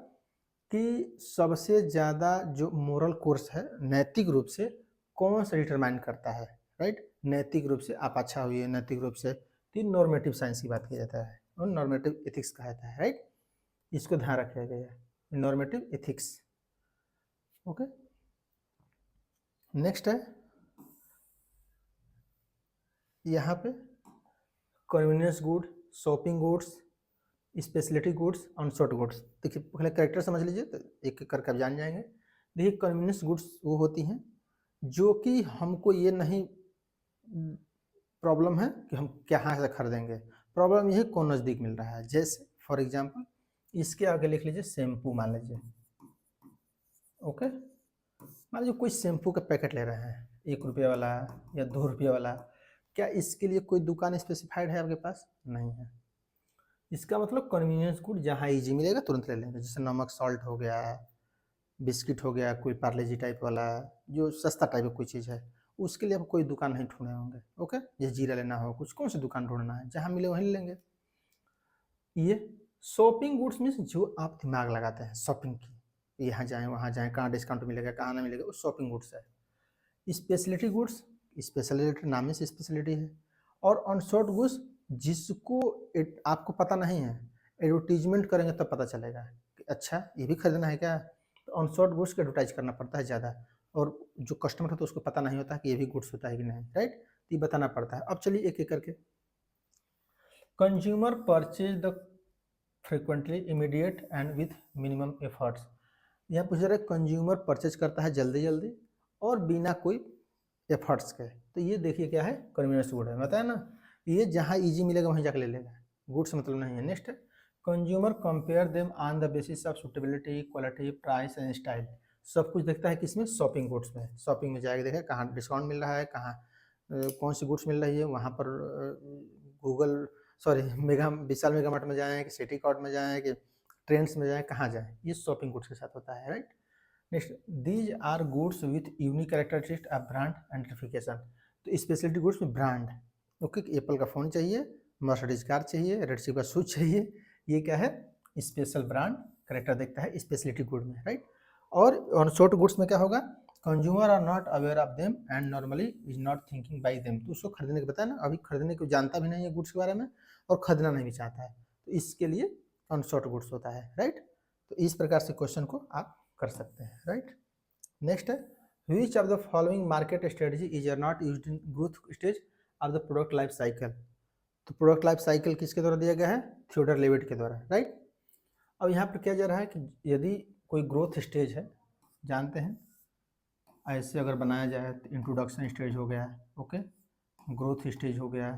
कि सबसे ज़्यादा जो मोरल कोर्स है नैतिक रूप से कौन सा डिटरमाइन करता है, राइट। नैतिक रूप से आप अच्छा हुई, नैतिक रूप से तो नॉर्मेटिव साइंस की बात किया जाता है और नॉर्मेटिव एथिक्स कहा जाता है, राइट। इसको ध्यान रखा गया है, नॉर्मेटिव एथिक्स। ओके, नेक्स्ट है यहाँ पे convenience good, shopping goods, speciality goods, अनसॉर्ट goods. देखिए पहले कैरेक्टर समझ लीजिए तो एक एक करके आप जान जाएंगे। देखिए कन्वीनियंस गुड्स वो होती हैं जो कि हमको ये नहीं प्रॉब्लम है कि हम कहाँ से खरीदेंगे, प्रॉब्लम ये है कौन नज़दीक मिल रहा है। जैसे फॉर एग्जांपल इसके आगे लिख लीजिए शैम्पू मान लीजिए, ओके। मान लीजिए कोई शैम्पू का पैकेट ले रहे हैं, 1 रुपये वाला या 2 रुपये वाला, क्या इसके लिए कोई दुकान स्पेसिफाइड है आपके पास? नहीं है। इसका मतलब कन्वीनियंस गुड जहाँ ईजी मिलेगा तुरंत ले लेंगे। जैसे नमक सॉल्ट हो गया, बिस्किट हो गया, कोई पार्ले जी टाइप वाला जो सस्ता टाइप का कोई चीज़ है, उसके लिए आप कोई दुकान नहीं ढूंढे होंगे, ओके। जैसे जीरा लेना हो कुछ, कौन सी दुकान ढूंढना है, जहाँ मिले वहीं लेंगे। ये शॉपिंग गुड्स मीन्स जो आप दिमाग लगाते हैं शॉपिंग की, यहाँ जाएँ वहाँ जाएँ, कहाँ डिस्काउंट मिलेगा कहाँ ना मिलेगा, वो शॉपिंग गुड्स है। स्पेशलिटी गुड्स, स्पेशलिटी नाम में से स्पेशलिटी है। और अनसॉर्ट गुड्स जिसको आपको पता नहीं है, एडवर्टीजमेंट करेंगे तब पता चलेगा कि अच्छा ये भी खरीदना है क्या। तो अनसॉर्ट गुड्स को एडवर्टाइज करना पड़ता है ज़्यादा, और जो कस्टमर होता है उसको पता नहीं होता कि ये भी गुड्स होता है कि नहीं, राइट। तो ये बताना पड़ता है। अब चलिए एक एक करके। Consumer purchase the frequently, immediate and with minimum efforts. यहाँ पूछ रहा है कंज्यूमर परचेज करता है जल्दी जल्दी और बिना कोई एफर्ट्स के। तो ये देखिए क्या है, कन्वीनियंस गुड है, बताया ना। ये जहाँ इजी मिलेगा वहीं जाकर ले लेगा, गुड्स मतलब नहीं है। नेक्स्ट है consumer compare them on the basis of suitability, quality, price and style. सब कुछ देखता है किसमें? शॉपिंग गुड्स में। शॉपिंग में जाएगा, देखा कहाँ डिस्काउंट मिल रहा है, कहाँ कौन सी गुड्स मिल रही है, वहाँ पर गूगल सॉरी मेगा विशाल मेगा मार्ट में जाएँ कि सिटी कार्ट में जाएँ कि ट्रेंड्स में जाएँ, कहाँ जाएँ, ये शॉपिंग गुड्स के साथ होता है, right. Next, these are goods with unique characteristic of brand identification. तो स्पेशलिटी गुड्स में ब्रांड, ओके। एप्पल का फ़ोन चाहिए, मर्सिडीज कार चाहिए, रेडसी का शूज चाहिए, ये क्या है? स्पेशल ब्रांड करेक्टर देखता है स्पेशलिटी गुड में, राइट। और अनसॉर्ट गुड्स में क्या होगा? Consumer are not aware of them and normally is not thinking by them. तो उसको खरीदने को बताया ना, अभी खरीदने को जानता भी नहीं है गुड्स के बारे में और खरीदना नहीं भी चाहता है, तो इसके लिए अनसॉर्ट गुड्स होता है, राइट। तो इस प्रकार से क्वेश्चन को आप कर सकते हैं, राइट। नेक्स्ट है which of the following market strategy is are not used in growth stage of the product life cycle. तो प्रोडक्ट लाइफ साइकिल किसके द्वारा दिया गया है? थियोडर लेविट के द्वारा, राइट। अब यहाँ पर क्या जा रहा है कि यदि कोई ग्रोथ स्टेज है, जानते हैं ऐसे अगर बनाया जाए तो इंट्रोडक्शन स्टेज हो गया, ओके, ग्रोथ स्टेज हो गया,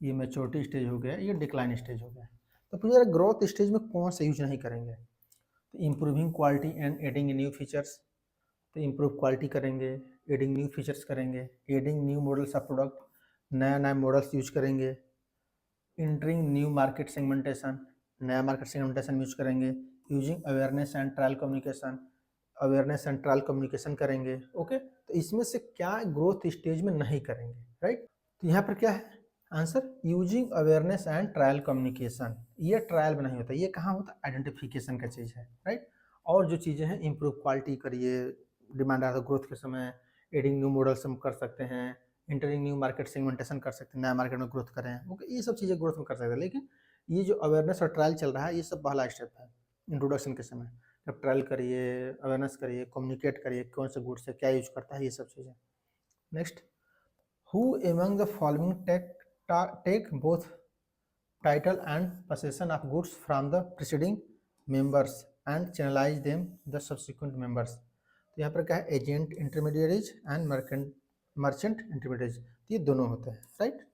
ये मैच्योरिटी स्टेज हो गया, ये डिक्लाइन स्टेज हो गया। तो पूछा ग्रोथ स्टेज में कौन सा यूज नहीं करेंगे? तो improving quality and adding new features, तो इम्प्रूव क्वालिटी करेंगे, एडिंग न्यू फीचर्स करेंगे, adding new models of product, नया नया मॉडल्स यूज करेंगे, इंटरिंग न्यू मार्केट सेगमेंटेशन, नया मार्केट सेगमेंटेशन यूज करेंगे, using awareness and trial communication, awareness and trial communication करेंगे, okay. तो इसमें से क्या ग्रोथ स्टेज में नहीं करेंगे, राइट। तो यहाँ पर क्या है answer? Using awareness and trial communication. ये ट्रायल में नहीं होता, ये कहाँ होता? आइडेंटिफिकेशन का चीज़ है, राइट। और जो चीज़ें हैं इम्प्रूव क्वालिटी करिए, डिमांड आता ग्रोथ के समय, एडिंग न्यू मॉडल्स हम कर सकते हैं, इंटरिंग न्यू मार्केट सेगमेंटेशन कर सकते हैं, नया मार्केट में ग्रोथ करें, ओके, ये सब चीज़ें ग्रोथ में कर सकते हैं। लेकिन ये जो अवेयरनेस और ट्रायल चल रहा है, ये सब पहला स्टेप है इंट्रोडक्शन के समय। जब ट्रायल करिए, अवेयरनेस करिए, कम्युनिकेट करिए कौन से गुड्स से क्या यूज करता है, ये सब चीज़ें। Next, who among the following take both title and possession of goods from the preceding members and channelise them the subsequent members. तो यहाँ पर क्या है? Agent intermediaries and merchant intermediaries, ये दोनों होते हैं, राइट।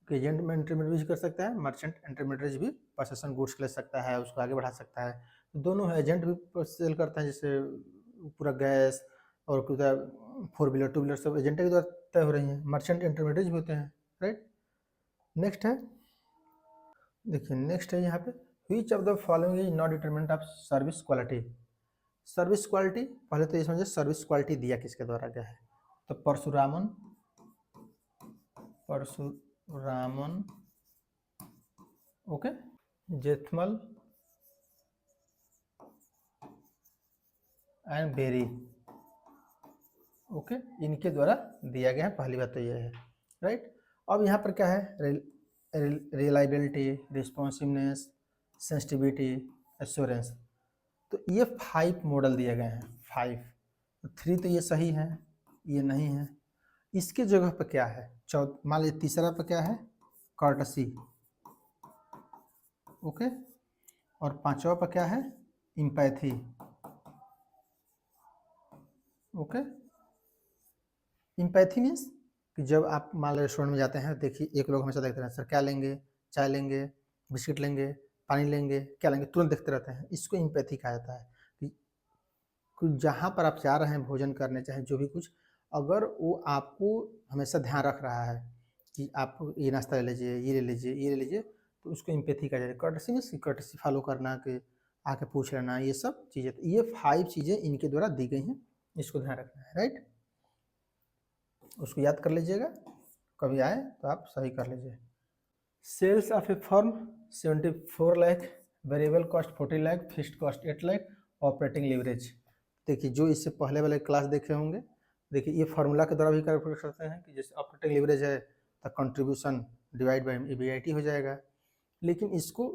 एजेंट में इंटरमीडियरीज कर सकता है, मर्चेंट इंटरमीडियरीज भी पोसेशन गुड्स ले सकता है, उसको आगे बढ़ा सकता है। तो दोनों है, एजेंट भी सेल करता है, जैसे पूरा गैस और कुछ 4 व्हीलर 2 व्हीलर सब एजेंट के द्वारा तय हो रही हैं। मर्चेंट इंटरमीडियरीज भी होते हैं, राइट। नेक्स्ट है, देखिए नेक्स्ट है यहाँ पे विच of the following is not determinant of service quality. Service quality, पहले तो ये समझिए सर्विस क्वालिटी दिया किसके द्वारा गया है? तो परशुरामन ओके, जेथमल एंड वेरी। ओके, इनके द्वारा दिया गया है, पहली बात तो ये है, राइट। अब यहाँ पर क्या है, रिलायबिलिटी, रिस्पॉन्सिवनेस, सेंसिटिविटी, एश्योरेंस। तो ये 5 मॉडल दिए गए हैं, 5। तो 3 तो ये सही है, ये नहीं है। इसके जगह पर क्या है, मान लीजिए तीसरा पर क्या है, कर्टसी। ओके, और 5वां पर क्या है, इम्पैथी। ओके, इम्पैथी मीन्स कि जब आप मान लो रेस्टोरेंट में जाते हैं, देखिए एक लोग हमेशा देखते रहते हैं, सर क्या लेंगे, चाय लेंगे, बिस्किट लेंगे, पानी लेंगे, क्या लेंगे, तुरंत देखते रहते हैं। इसको इम्पैथी कहा जाता है कि जहाँ पर आप जा रहे हैं भोजन करने, चाहे जो भी कुछ, अगर वो आपको हमेशा ध्यान रख रहा है कि आप ये नाश्ता ले लीजिए, ये ले लीजिए, ये ले लीजिए, तो उसको इम्पैथी कहा जाता है। कर्टसी मीन्स कर्टसी फॉलो करना, कि आके पूछ लेना, ये सब चीज़ें। तो ये 5 चीज़ें इनके द्वारा दी गई हैं, इसको ध्यान रखना है, राइट। उसको याद कर लीजिएगा, कभी आए तो आप सही कर लीजिए। Sales of a firm 74 lakh, variable cost 40 lakh, fixed cost 8 lakh, operating leverage. देखिए जो इससे पहले वाले क्लास देखे होंगे, देखिए ये फार्मूला के द्वारा भी कैलकुलेट करते हैं कि जैसे ऑपरेटिंग लीवरेज है तो कंट्रीब्यूशन डिवाइड बाय EBIT हो जाएगा। लेकिन इसको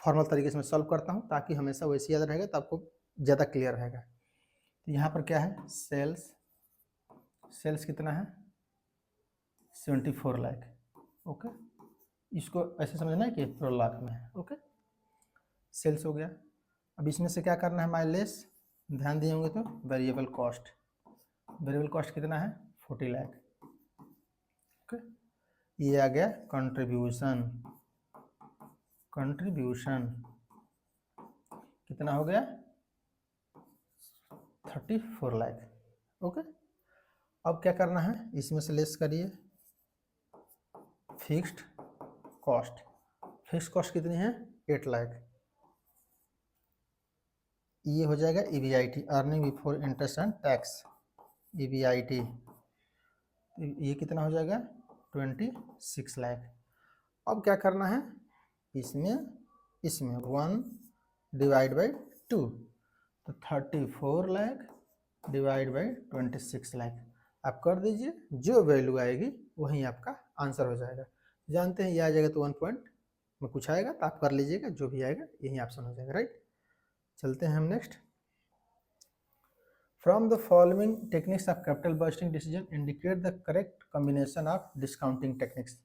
फॉर्मल तरीके से मैं सॉल्व करता हूँ ताकि हमेशा वैसे याद रहेगा, तो आपको ज़्यादा क्लियर रहेगा। तो यहाँ पर क्या है, सेल्स कितना है, 74 लाख। ओके, इसको ऐसे समझना है कि करोड़ लाख में है। ओके, सेल्स हो गया। अब इसमें से क्या करना है, माइलेस, ध्यान दिए होंगे तो वेरिएबल कॉस्ट कितना है, 40 लाख। ओके, ये आ गया कंट्रीब्यूशन कितना हो गया, 34 लाख। ओके, अब क्या करना है, इसमें से लेस करिए फिक्स्ड कॉस्ट कितनी है, 8 लाख। ये हो जाएगा EBIT, earning before interest and tax, EBIT। ये कितना हो जाएगा, 26 लाख। अब क्या करना है, इसमें 1 डिवाइड बाई 2, तो 34 लाख डिवाइड बाई 26 लाख आप कर दीजिए, जो वैल्यू आएगी वही आपका आंसर हो जाएगा। जानते हैं ये आ जाएगा तो 1 पॉइंट में कुछ आएगा तो आप कर लीजिएगा, जो भी आएगा यही ऑप्शन हो जाएगा, राइट। चलते हैं हम next. From the following techniques of capital budgeting decision indicate the correct combination of discounting techniques.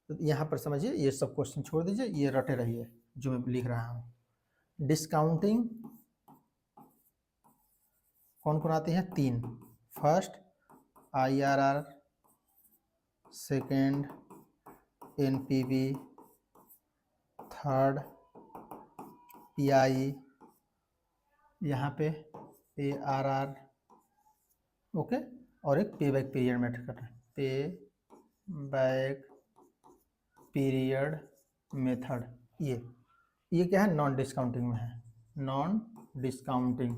तो यहाँ पर समझिए, ये सब क्वेश्चन छोड़ दीजिए, ये रटे रहिए जो मैं लिख रहा हूँ। डिस्काउंटिंग कौन कौन आती है, 3। First IRR, second NPV, third PI, यहाँ पे ARR। ओके, और एक पे बैक पीरियड मेथड करना है, पे बैक पीरियड मेथड। ये क्या है, नॉन डिस्काउंटिंग में है, नॉन डिस्काउंटिंग।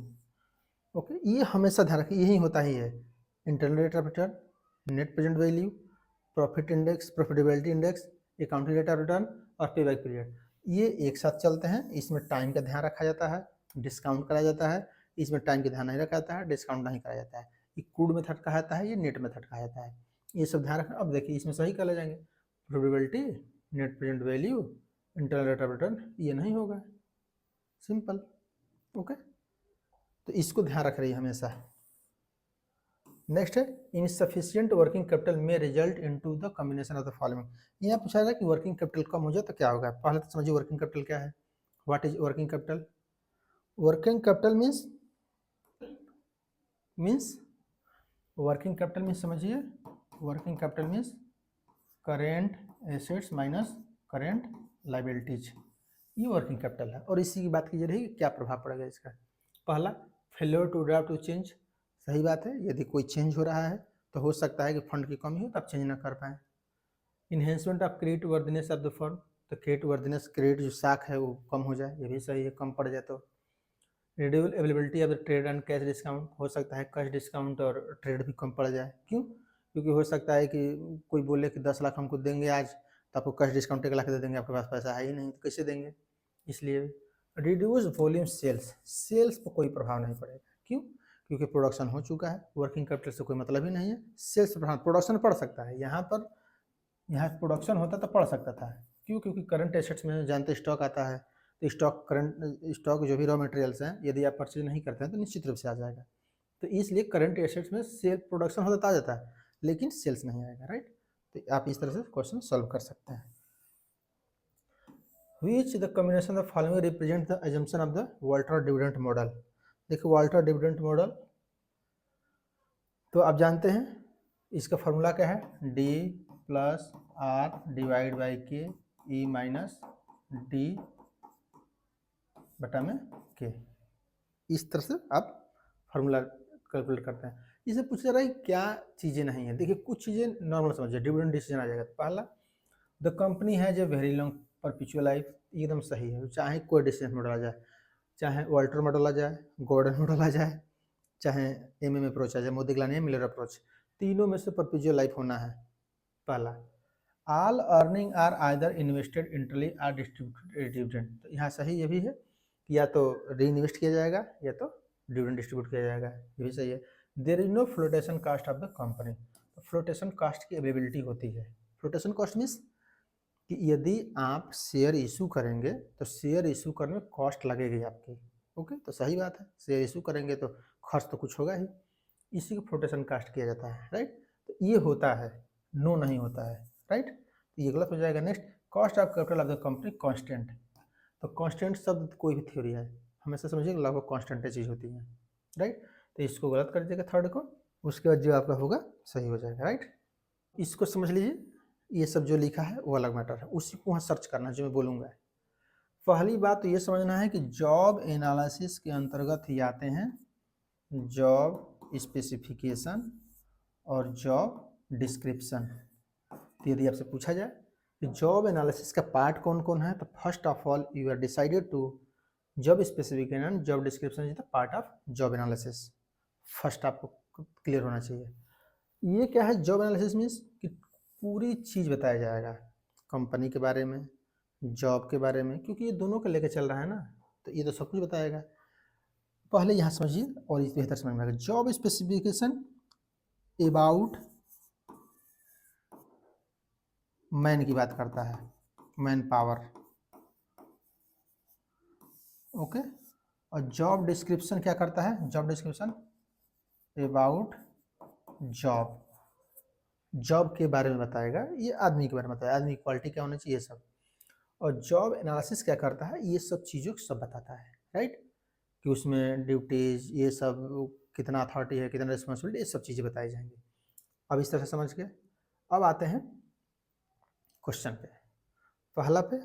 ओके, ये हमेशा ध्यान रखिए, यही होता ही है। Internal rate of return, net present value, profit index, profitability index, accounting rate of return और पे बैक पीरियड, ये एक साथ चलते हैं। इसमें टाइम का ध्यान रखा जाता है, डिस्काउंट कराया जाता है। इसमें टाइम का ध्यान नहीं रखा जाता है, डिस्काउंट नहीं कराया जाता है। ये क्रूड मेथड कहा जाता है, ये नेट मेथड कहा जाता है। ये सब ध्यान रखना। अब देखिए इसमें सही कर ले जाएंगे, profitability, net present value, internal rate of return, ये नहीं होगा, सिंपल। ओके, तो इसको ध्यान रख रही है हमेशा। नेक्स्ट है, इनसफिशिएंट वर्किंग कैपिटल में result into the combination of the following. यहाँ पूछा है कि वर्किंग कैपिटल कम हो जाए तो क्या होगा। पहले तो समझिए वर्किंग कैपिटल क्या है, what is working capital. Working capital means समझिए, working capital means current assets minus current liabilities, ये वर्किंग कैपिटल है। और इसी की बात की जा रही है, क्या प्रभाव पड़ेगा इसका। पहला, failure to adapt to change, सही बात है, यदि कोई चेंज हो रहा है तो हो सकता है कि फंड की कमी हो तो आप चेंज ना कर पाएँ। Enhancement of credit worthiness of the firm, तो क्रेडिट वर्दीनेस, क्रेडिट जो साख है वो कम हो जाए, ये भी सही है, कम पड़ जाए तो। Reduced availability of the trade and cash discount, हो सकता है कैश डिस्काउंट और ट्रेड भी कम पड़ जाए। क्यों, क्योंकि हो सकता है कि कोई बोले कि 10 लाख हमको देंगे आज, तो आपको कैश डिस्काउंट 1 लाख दे देंगे, आपके पास पैसा है ही नहीं तो कैसे देंगे, इसलिए। रिड्यूस वॉल्यूम सेल्स पर कोई प्रभाव नहीं पड़ेगा। क्यों? क्योंकि प्रोडक्शन हो चुका है, वर्किंग कैपिटल से कोई मतलब ही नहीं है। सेल्स, हाँ प्रोडक्शन पढ़ सकता है, यहाँ प्रोडक्शन होता तो पढ़ सकता था। क्यों? क्योंकि करंट एसेट्स में जानते स्टॉक आता है, तो स्टॉक जो भी रॉ मटेरियल्स हैं यदि आप परचेज नहीं करते हैं तो निश्चित रूप से आ जाएगा। तो इसलिए करंट एसेट्स में सेल प्रोडक्शन होता तो आ जाता है, लेकिन सेल्स नहीं आएगा, राइट। तो आप इस तरह से क्वेश्चन सॉल्व कर सकते हैं। Which the combination of the following represent the assumption of the Walter dividend model? देखिए वाल्टर डिविडेंड मॉडल तो आप जानते हैं इसका फॉर्मूला क्या है, D plus R divide by K E minus D बटा में के। इस तरह से आप फार्मूला कैलकुलेट करते हैं। इसे पूछा जा रहा है क्या चीज़ें नहीं है। देखिए कुछ चीज़ें नॉर्मल समझिए, डिविडेंड डिसीजन आ जाएगा। पहला, the company has a very long perpetual life, एकदम सही है। चाहे कोई डिसीजन मॉडल आ जाए, चाहे वाल्टर मॉडल आ जाए, गॉर्डन मॉडल आ जाए, चाहे एमएम अप्रोच आ जाए, मोदिग्लानी मिलर अप्रोच, तीनों में से परपिचुअल लाइफ होना है। पहला, all earning are either invested internally or distributed dividend, तो यहाँ सही ये भी है कि या तो री इन्वेस्ट किया जाएगा या तो डिविडेंड डिस्ट्रीब्यूट किया जाएगा, ये भी सही है। There is no flotation cost of the company, तो फ्लोटेशन कास्ट की अवेलेबिलिटी होती है। फ्लोटेशन कॉस्ट मीन्स कि यदि आप शेयर इशू करेंगे तो शेयर इशू करने में कॉस्ट लगेगी आपकी, ओके, तो सही बात है, शेयर इशू करेंगे तो खर्च तो कुछ होगा ही, इसी को फ्लोटेशन कास्ट किया जाता है, राइट। तो ये होता है, नो नहीं होता है, राइट, तो ये गलत हो जाएगा। Next, cost of capital of the company constant, तो कांस्टेंट शब्द कोई भी थ्योरी है हमेशा समझिएगा लगभग कांस्टेंट चीज़ होती है, राइट, तो इसको गलत कर दीजिएगा थर्ड को, उसके बाद जो आपका होगा सही हो जाएगा, राइट। इसको समझ लीजिए, ये सब जो लिखा है वो अलग मैटर है, उसी को वहाँ सर्च करना जो मैं बोलूँगा। पहली बात तो ये समझना है कि जॉब एनालिसिस के अंतर्गत ही आते हैं जॉब स्पेसिफिकेशन और जॉब डिस्क्रिप्शन। तो यदि आपसे पूछा जाए कि जॉब एनालिसिस का पार्ट कौन कौन है, तो first of all you are decided to job specification and job description is the part of job analysis. First आपको क्लियर होना चाहिए। ये क्या है, जॉब एनालिसिस मीन्स कि पूरी चीज़ बताया जाएगा कंपनी के बारे में, जॉब के बारे में, क्योंकि ये दोनों को लेकर चल रहा है ना, तो ये तो सब कुछ बताएगा। पहले यहाँ समझिए और इस बेहतर समझ में आएगा। जॉब स्पेसिफिकेशन अबाउट मैन की बात करता है, मैन पावर, ओके। और जॉब डिस्क्रिप्शन क्या करता है, job description about job, job के बारे में बताएगा, ये आदमी के बारे में बताएगा, आदमी की क्वालिटी क्या होना चाहिए सब। और जॉब एनालिसिस क्या करता है, ये सब चीज़ों को सब बताता है, राइट, कि उसमें ड्यूटीज ये सब, कितना अथॉरिटी है, कितना रिस्पॉन्सिबिलिटी, ये सब चीज़ें बताई जाएंगी। अब इस तरह से समझ गए। अब आते हैं क्वेश्चन पे। पहला पे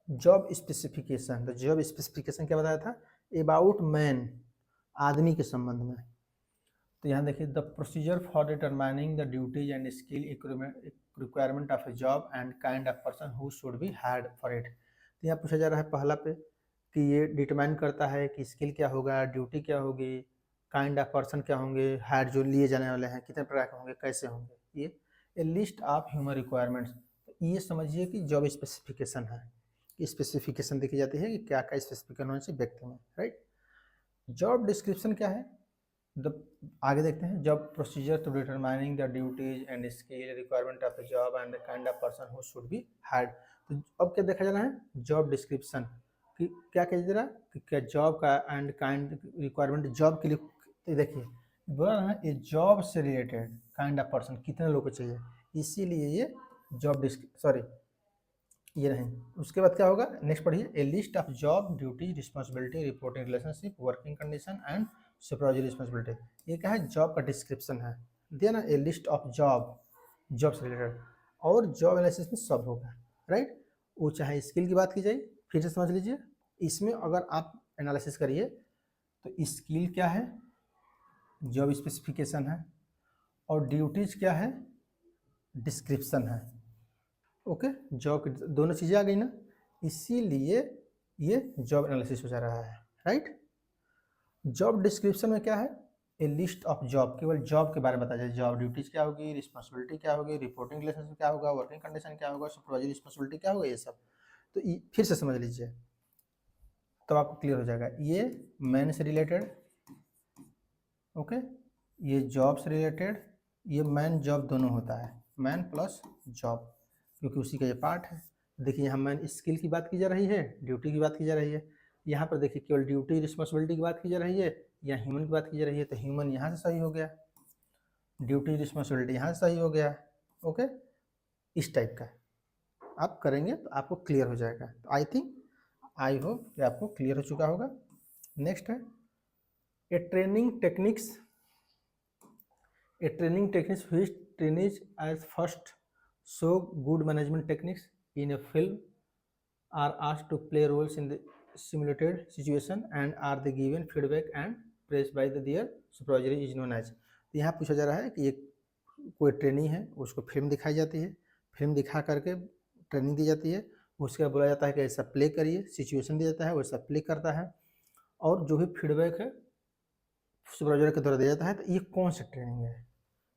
जॉब स्पेसिफिकेशन, तो जॉब स्पेसिफिकेशन क्या बताया था, अबाउट मैन, आदमी के संबंध में। तो यहाँ देखिए, the procedure for determining the duties and skill requirement of A job and kind of person who should be hired for it. तो यहाँ पूछा जा रहा है पहला पे कि ये डिटरमाइन करता है कि स्किल क्या होगा, ड्यूटी क्या होगी, काइंड ऑफ पर्सन क्या होंगे, हायर जो लिए जाने वाले हैं कितने प्रकार के होंगे, कैसे होंगे, ये ए लिस्ट ऑफ ह्यूमन रिक्वायरमेंट्स। तो ये समझिए कि जॉब स्पेसिफिकेशन है, स्पेसिफिकेशन देखी जाती है कि क्या क्या स्पेसिफिकेशन होना चाहिए व्यक्ति में, राइट। जॉब डिस्क्रिप्शन क्या है, आगे देखते हैं, job procedure to determining the duties and skill requirement of the job and the kind of person who should be hired. तो अब क्या देखा जा रहा है, जॉब डिस्क्रिप्शन कि क्या कह जा रहा है कि क्या जॉब का एंड काइंड रिक्वायरमेंट जॉब के लिए, तो देखिए बोला रहा है ये जॉब से रिलेटेड काइंड ऑफ पर्सन कितने लोग को चाहिए, इसीलिए ये जॉब सॉरी ये नहीं। उसके बाद क्या होगा, नेक्स्ट पढ़िए, a list of job duties responsibility reporting relationship working condition and supervisory responsibility. ये क्या है, जॉब का डिस्क्रिप्शन है, दिया ना, ए लिस्ट ऑफ जॉब से रिलेटेड, और जॉब एनालिसिस में सब होगा, राइट। वो चाहे स्किल की बात की जाए, फिर से समझ लीजिए, इसमें अगर आप एनालिसिस करिए तो स्किल क्या है, जॉब स्पेसिफिकेशन है, और ड्यूटीज क्या है, डिस्क्रिप्शन है, ओके। जॉब की दोनों चीज़ें आ गई ना, इसीलिए ये जॉब एनालिसिस हो जा रहा है, राइट। जॉब डिस्क्रिप्शन में क्या है, ए लिस्ट ऑफ जॉब, केवल जॉब के बारे में बताया जाए, जॉब ड्यूटीज क्या होगी, रिस्पॉन्सिबिलिटी क्या होगी, रिपोर्टिंग रिलेशनशिप क्या होगा, वर्किंग कंडीशन क्या होगा, सुपरवाइजरी रिस्पॉन्सिबिलिटी क्या होगा, ये सब। तो फिर से समझ लीजिए, तो आपको क्लियर हो जाएगा। ये मैन से रिलेटेड, ओके, ये जॉब से रिलेटेड, ये मैन जॉब दोनों होता है, मैन प्लस जॉब, क्योंकि उसी का ये पार्ट है। देखिए यहाँ मैन स्किल की बात की जा रही है, ड्यूटी की बात की जा रही है। यहाँ पर देखिए केवल ड्यूटी रिस्पॉन्सिबिलिटी की बात की जा रही है, या ह्यूमन की बात की जा रही है, तो ह्यूमन यहाँ से सही हो गया, ड्यूटी रिस्पॉन्सिबिलिटी यहाँ से सही हो गया। ओके, इस टाइप का आप करेंगे तो आपको क्लियर हो जाएगा। तो आई होप कि आपको क्लियर हो चुका होगा। नेक्स्ट है a training techniques which trainees as first show good management techniques in a film are asked to play roles in the simulated situation and are they given feedback and praised by their supervisor is known as। तो यहाँ पूछा जा रहा है कि एक कोई trainee है, उसको फिल्म दिखाई जाती है, फिल्म दिखा करके ट्रेनिंग दी जाती है, उसके बाद बोला जाता है कि ऐसा प्ले करिए, सिचुएशन दिया जाता है, वैसा प्ले करता है, और जो भी फीडबैक है सुपरवाइजर के द्वारा दिया जाता है। तो ये कौन सा ट्रेनिंग है?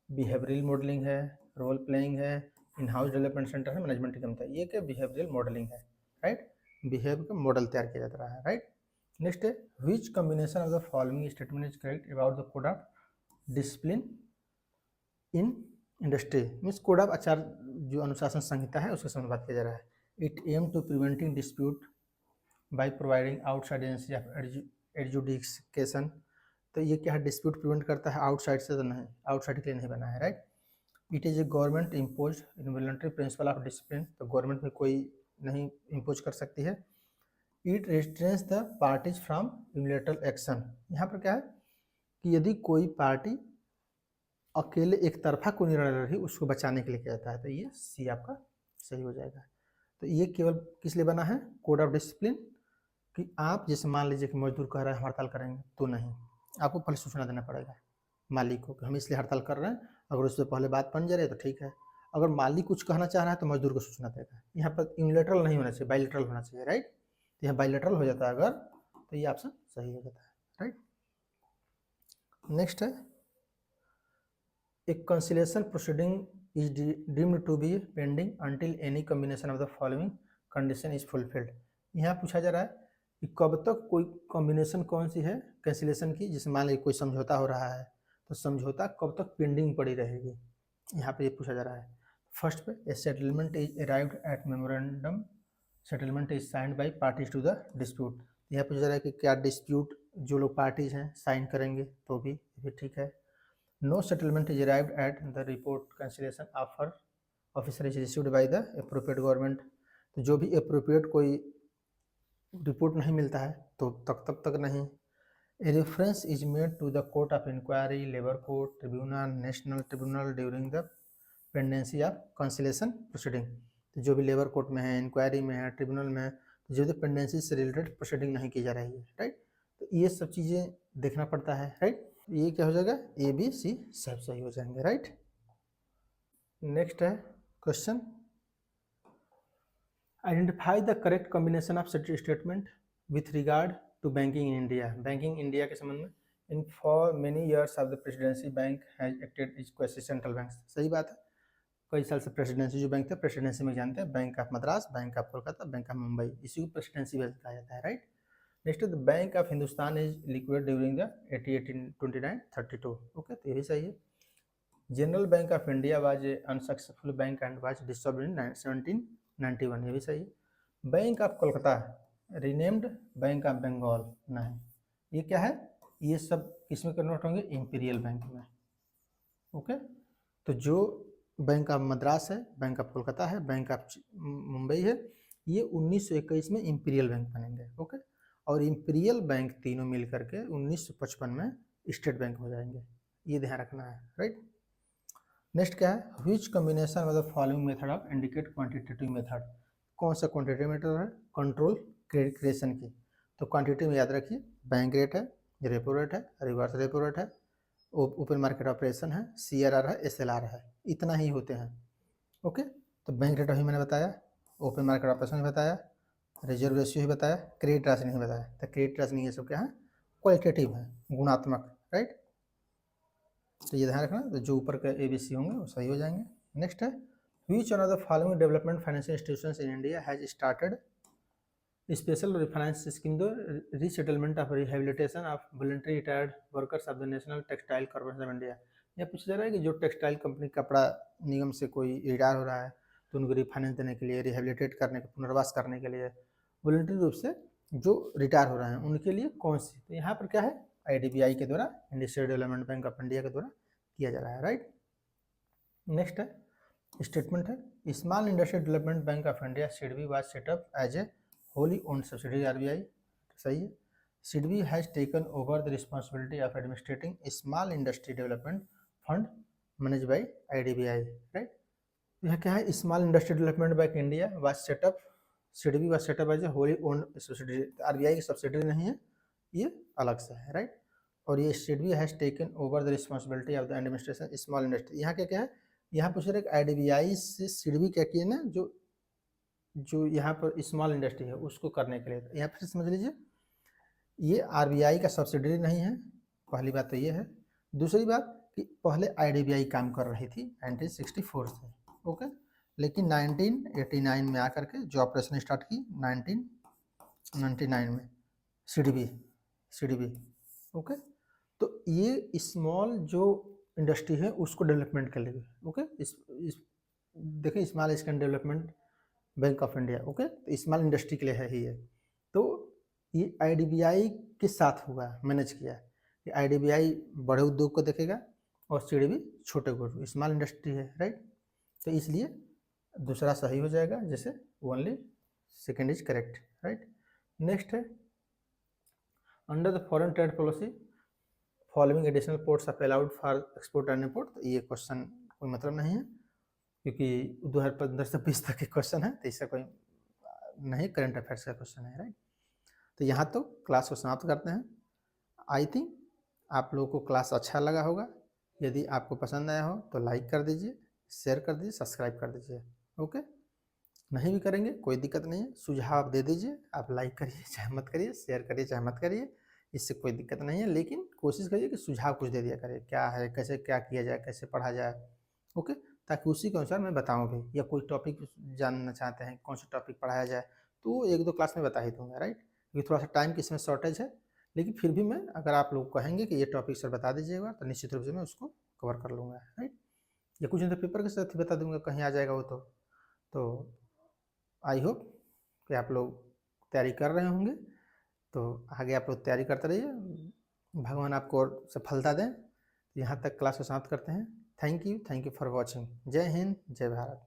बिहेवियरल मॉडलिंग है, रोल प्लेइंग है, इन हाउस डेवलपमेंट सेंटर है, मैनेजमेंट टीम था। ये क्या बिहेवियरल मॉडलिंग है, राइट, बिहेव का मॉडल तैयार किया जाता रहा है, राइट। नेक्स्ट है which combination of the following statement is correct about the code of discipline in industry. Means code of आचार जो अनुशासन संहिता है उसके संबंध में बात किया जा रहा है। It aim to preventing dispute by providing outside agency of adjudication. तो ये क्या है, डिस्प्यूट प्रिवेंट करता है, आउटसाइड से तो नहीं, आउटसाइड के लिए नहीं बना है, right. It is a government impose involuntary principle of discipline. तो गवर्नमेंट में कोई नहीं इम्पोज कर सकती है। It रेस्ट्रेंस the parties from unilateral action. यहाँ पर क्या है कि यदि कोई पार्टी अकेले एक तरफा कोई निर्णय ले रही उसको बचाने के लिए किया जाता है। तो ये सी आपका सही हो जाएगा। तो ये केवल किस लिए बना है, कोड ऑफ डिसिप्लिन, कि आप जैसे मान लीजिए कि मजदूर कह रहे हैं हड़ताल करेंगे, तो नहीं, आपको पहले सूचना देना पड़ेगा मालिक को कि हम इसलिए हड़ताल कर रहे हैं। अगर उससे पहले बात बन जा रही है तो ठीक है, अगर मालिक कुछ कहना चाह रहा है तो मजदूर को सूचना देगा। यहाँ पर यूनिलैटरल नहीं होना चाहिए, बाइलेटरल होना चाहिए, राइट। तो यहाँ बाइलेटरल हो जाता है अगर, तो ये ऑप्शन सही हो जाता है, राइट। नेक्स्ट है a conciliation proceeding is deemed to be pending until any combination of the following condition is fulfilled. यहाँ पूछा जा रहा है कि कब तक कोई कॉम्बिनेशन कौन सी है कैंसिलेशन की, जिसमें मान लीजिए कोई समझौता हो रहा है तो समझौता कब तक पेंडिंग पड़ी रहेगी, यहाँ पे ये पूछा जा रहा है। फर्स्ट पे a settlement is arrived at memorandum settlement is signed by parties to the dispute. यहाँ पूछा जा रहा है कि क्या डिस्प्यूट जो लोग पार्टीज हैं साइन करेंगे, तो भी ठीक है। No settlement is arrived at the report cancellation officer is issued by the appropriate government. तो जो भी एप्रोप्रिएट कोई रिपोर्ट नहीं मिलता है तो तब तक नहीं। A reference is made to the court of inquiry, labour court, tribunal, national tribunal during the pendency of conciliation proceeding. तो जो भी लेबर कोर्ट में है, इंक्वायरी में है, ट्रिब्यूनल में है, तो जो भी पेंडेंसी से रिलेटेड प्रोसीडिंग नहीं की जा रही है, राइट। तो ये सब चीज़ें देखना पड़ता है, राइट। ये क्या हो जाएगा, ए बी सी सब सही हो जाएंगे, right. Next is question identify the correct combination of statement with regard to banking in India. Banking India के संबंध में in for many years of the presidency bank has acted is question central bank. सही बात है, कई साल से presidency जो बैंक थे, प्रेसिडेंसी में जानते हैं bank of Madras, bank of Kolkata, bank of Mumbai, इसी को प्रेसिडेंसी बैंक कहा जाता है, right. Next the bank of Hindustan is liquid during the 1829-32। Okay, तो ये भी सही है। General bank of India was a unsuccessful bank and was dissolved in 1791। ये भी सही है। Bank of Kolkata renamed bank of Bengal, नहीं, ये क्या है, ये सब किस में कन्वर्ट होंगे, इंपीरियल बैंक में। ओके, तो जो बैंक ऑफ मद्रास है, बैंक ऑफ कोलकाता है, बैंक ऑफ मुंबई है, ये 1921 में इंपीरियल बैंक बनेंगे। ओके, और इंपीरियल बैंक तीनों मिल करके 1955 में स्टेट बैंक हो जाएंगे, ये ध्यान रखना है, राइट। नेक्स्ट क्या है, which combination of the following method of indicate quantitative method. कौन सा क्वांटिटेटिव मेथड है, कंट्रोल क्रेडिट क्रिएशन की। तो क्वांटिटी में याद रखिए, बैंक रेट है, रेपो रेट है, रिवर्स रेपो रेट है, ओपन मार्केट ऑपरेशन है, CRR है, SLR है, इतना ही होते हैं। ओके, तो बैंक रेट अभी मैंने बताया, ओपन मार्केट ऑपरेशन भी बताया, रिजर्व रेशियो भी बताया, क्रेडिट राशि नहीं बताया। तो क्रेडिट राशि नहीं, ये सब क्या है, क्वालिटेटिव है, गुणात्मक, राइट। तो ये ध्यान रखना, तो जो ऊपर के ABC होंगे वो सही हो जाएंगे। नेक्स्ट है which one of the following development financial institutions in India has started special refinance scheme दो resettlement of rehabilitation of voluntary retired workers of the national textile corporation of India. यह पूछा जा रहा है कि जो टेक्सटाइल कंपनी कपड़ा निगम से कोई रिटायर हो रहा है तो उनको रिफाइनेंस देने के लिए, रिहेबिलिटेट करने के, पुनर्वास करने के लिए वॉलंटरी रूप से जो रिटायर हो रहे हैं उनके लिए कौन सी, तो यहाँ पर क्या है, IDBI के द्वारा, industrial development bank of India के द्वारा किया जा रहा है, राइट। नेक्स्ट है स्टेटमेंट है, small industrial development bank of India SIDBI was set up as a wholly owned subsidiary RBI, सही है। SIDBI has taken over the responsibility of administrating a small industry development fund managed by IDBI, right। यह क्या है, small industry development bank India was set up, SIDBI was set up as a wholly owned subsidiary, RBI की subsidiary नहीं है, ये अलग से है, राइट। और ये SIDBI has taken over the responsibility of the administration small industry, यहाँ क्या क्या है, यहाँ पूछ रहे IDBI से SIDBI क्या किया ना, जो यहाँ पर स्मॉल इंडस्ट्री है उसको करने के लिए, यहाँ फिर समझ लीजिए ये RBI का सब्सिडरी नहीं है, पहली बात तो ये है। दूसरी बात कि पहले IDBI काम कर रही थी 1964 से, ओके, लेकिन 1989 में आकर के जो ऑपरेशन स्टार्ट की 1999 में CDB, ओके। तो ये स्मॉल जो इंडस्ट्री है उसको डेवलपमेंट के लिए, ओके, देखिए small scale development bank of India, okay, तो स्मॉल इंडस्ट्री के लिए है ही है। तो ये IDBI के साथ होगा, मैनेज किया कि IDBI बड़े उद्योग को देखेगा और SIDBI छोटे को, स्मॉल इंडस्ट्री है, राइट। तो इसलिए दूसरा सही हो जाएगा, जैसे only second is correct, right. Next है, under the foreign trade policy following additional ports are allowed for export and import, तो ये क्वेश्चन कोई मतलब नहीं है क्योंकि 2015 से 20 तक के क्वेश्चन है, तो इससे कोई नहीं, करंट अफेयर्स का क्वेश्चन है, राइट। तो यहाँ तो क्लास को समाप्त करते हैं। आई थिंक आप लोगों को क्लास अच्छा लगा होगा। यदि आपको पसंद आया हो तो लाइक कर दीजिए, शेयर कर दीजिए, सब्सक्राइब कर दीजिए, ओके। नहीं भी करेंगे कोई दिक्कत नहीं है, सुझाव दे दीजिए, आप लाइक करिए चाहे मत करिए, शेयर करिए चाहे मत करिए, इससे कोई दिक्कत नहीं है, लेकिन कोशिश करिए कि सुझाव कुछ दे दिया करिए, क्या है, कैसे क्या किया जाए, कैसे पढ़ा जाए, ओके, ताकि उसी के अनुसार मैं बताऊँ भी, या कोई टॉपिक जानना चाहते हैं कौन सा टॉपिक पढ़ाया जाए तो 1-2 क्लास में बता ही दूंगा, राइट। क्योंकि थोड़ा सा टाइम की इसमें शॉर्टेज है, लेकिन फिर भी मैं, अगर आप लोग कहेंगे कि ये टॉपिक सर बता दीजिएगा तो निश्चित रूप से मैं उसको कवर कर लूँगा, राइट। या कुछ नहीं तो पेपर के साथ ही बता दूंगा, कहीं आ जाएगा वो तो आई होप कि आप लोग तैयारी कर रहे होंगे, तो आगे आप लोग तैयारी करते रहिए, भगवान आपको और सफलता दें। यहाँ तक क्लास को समाप्त करते हैं। Thank you for watching. जय हिंद, जय भारत।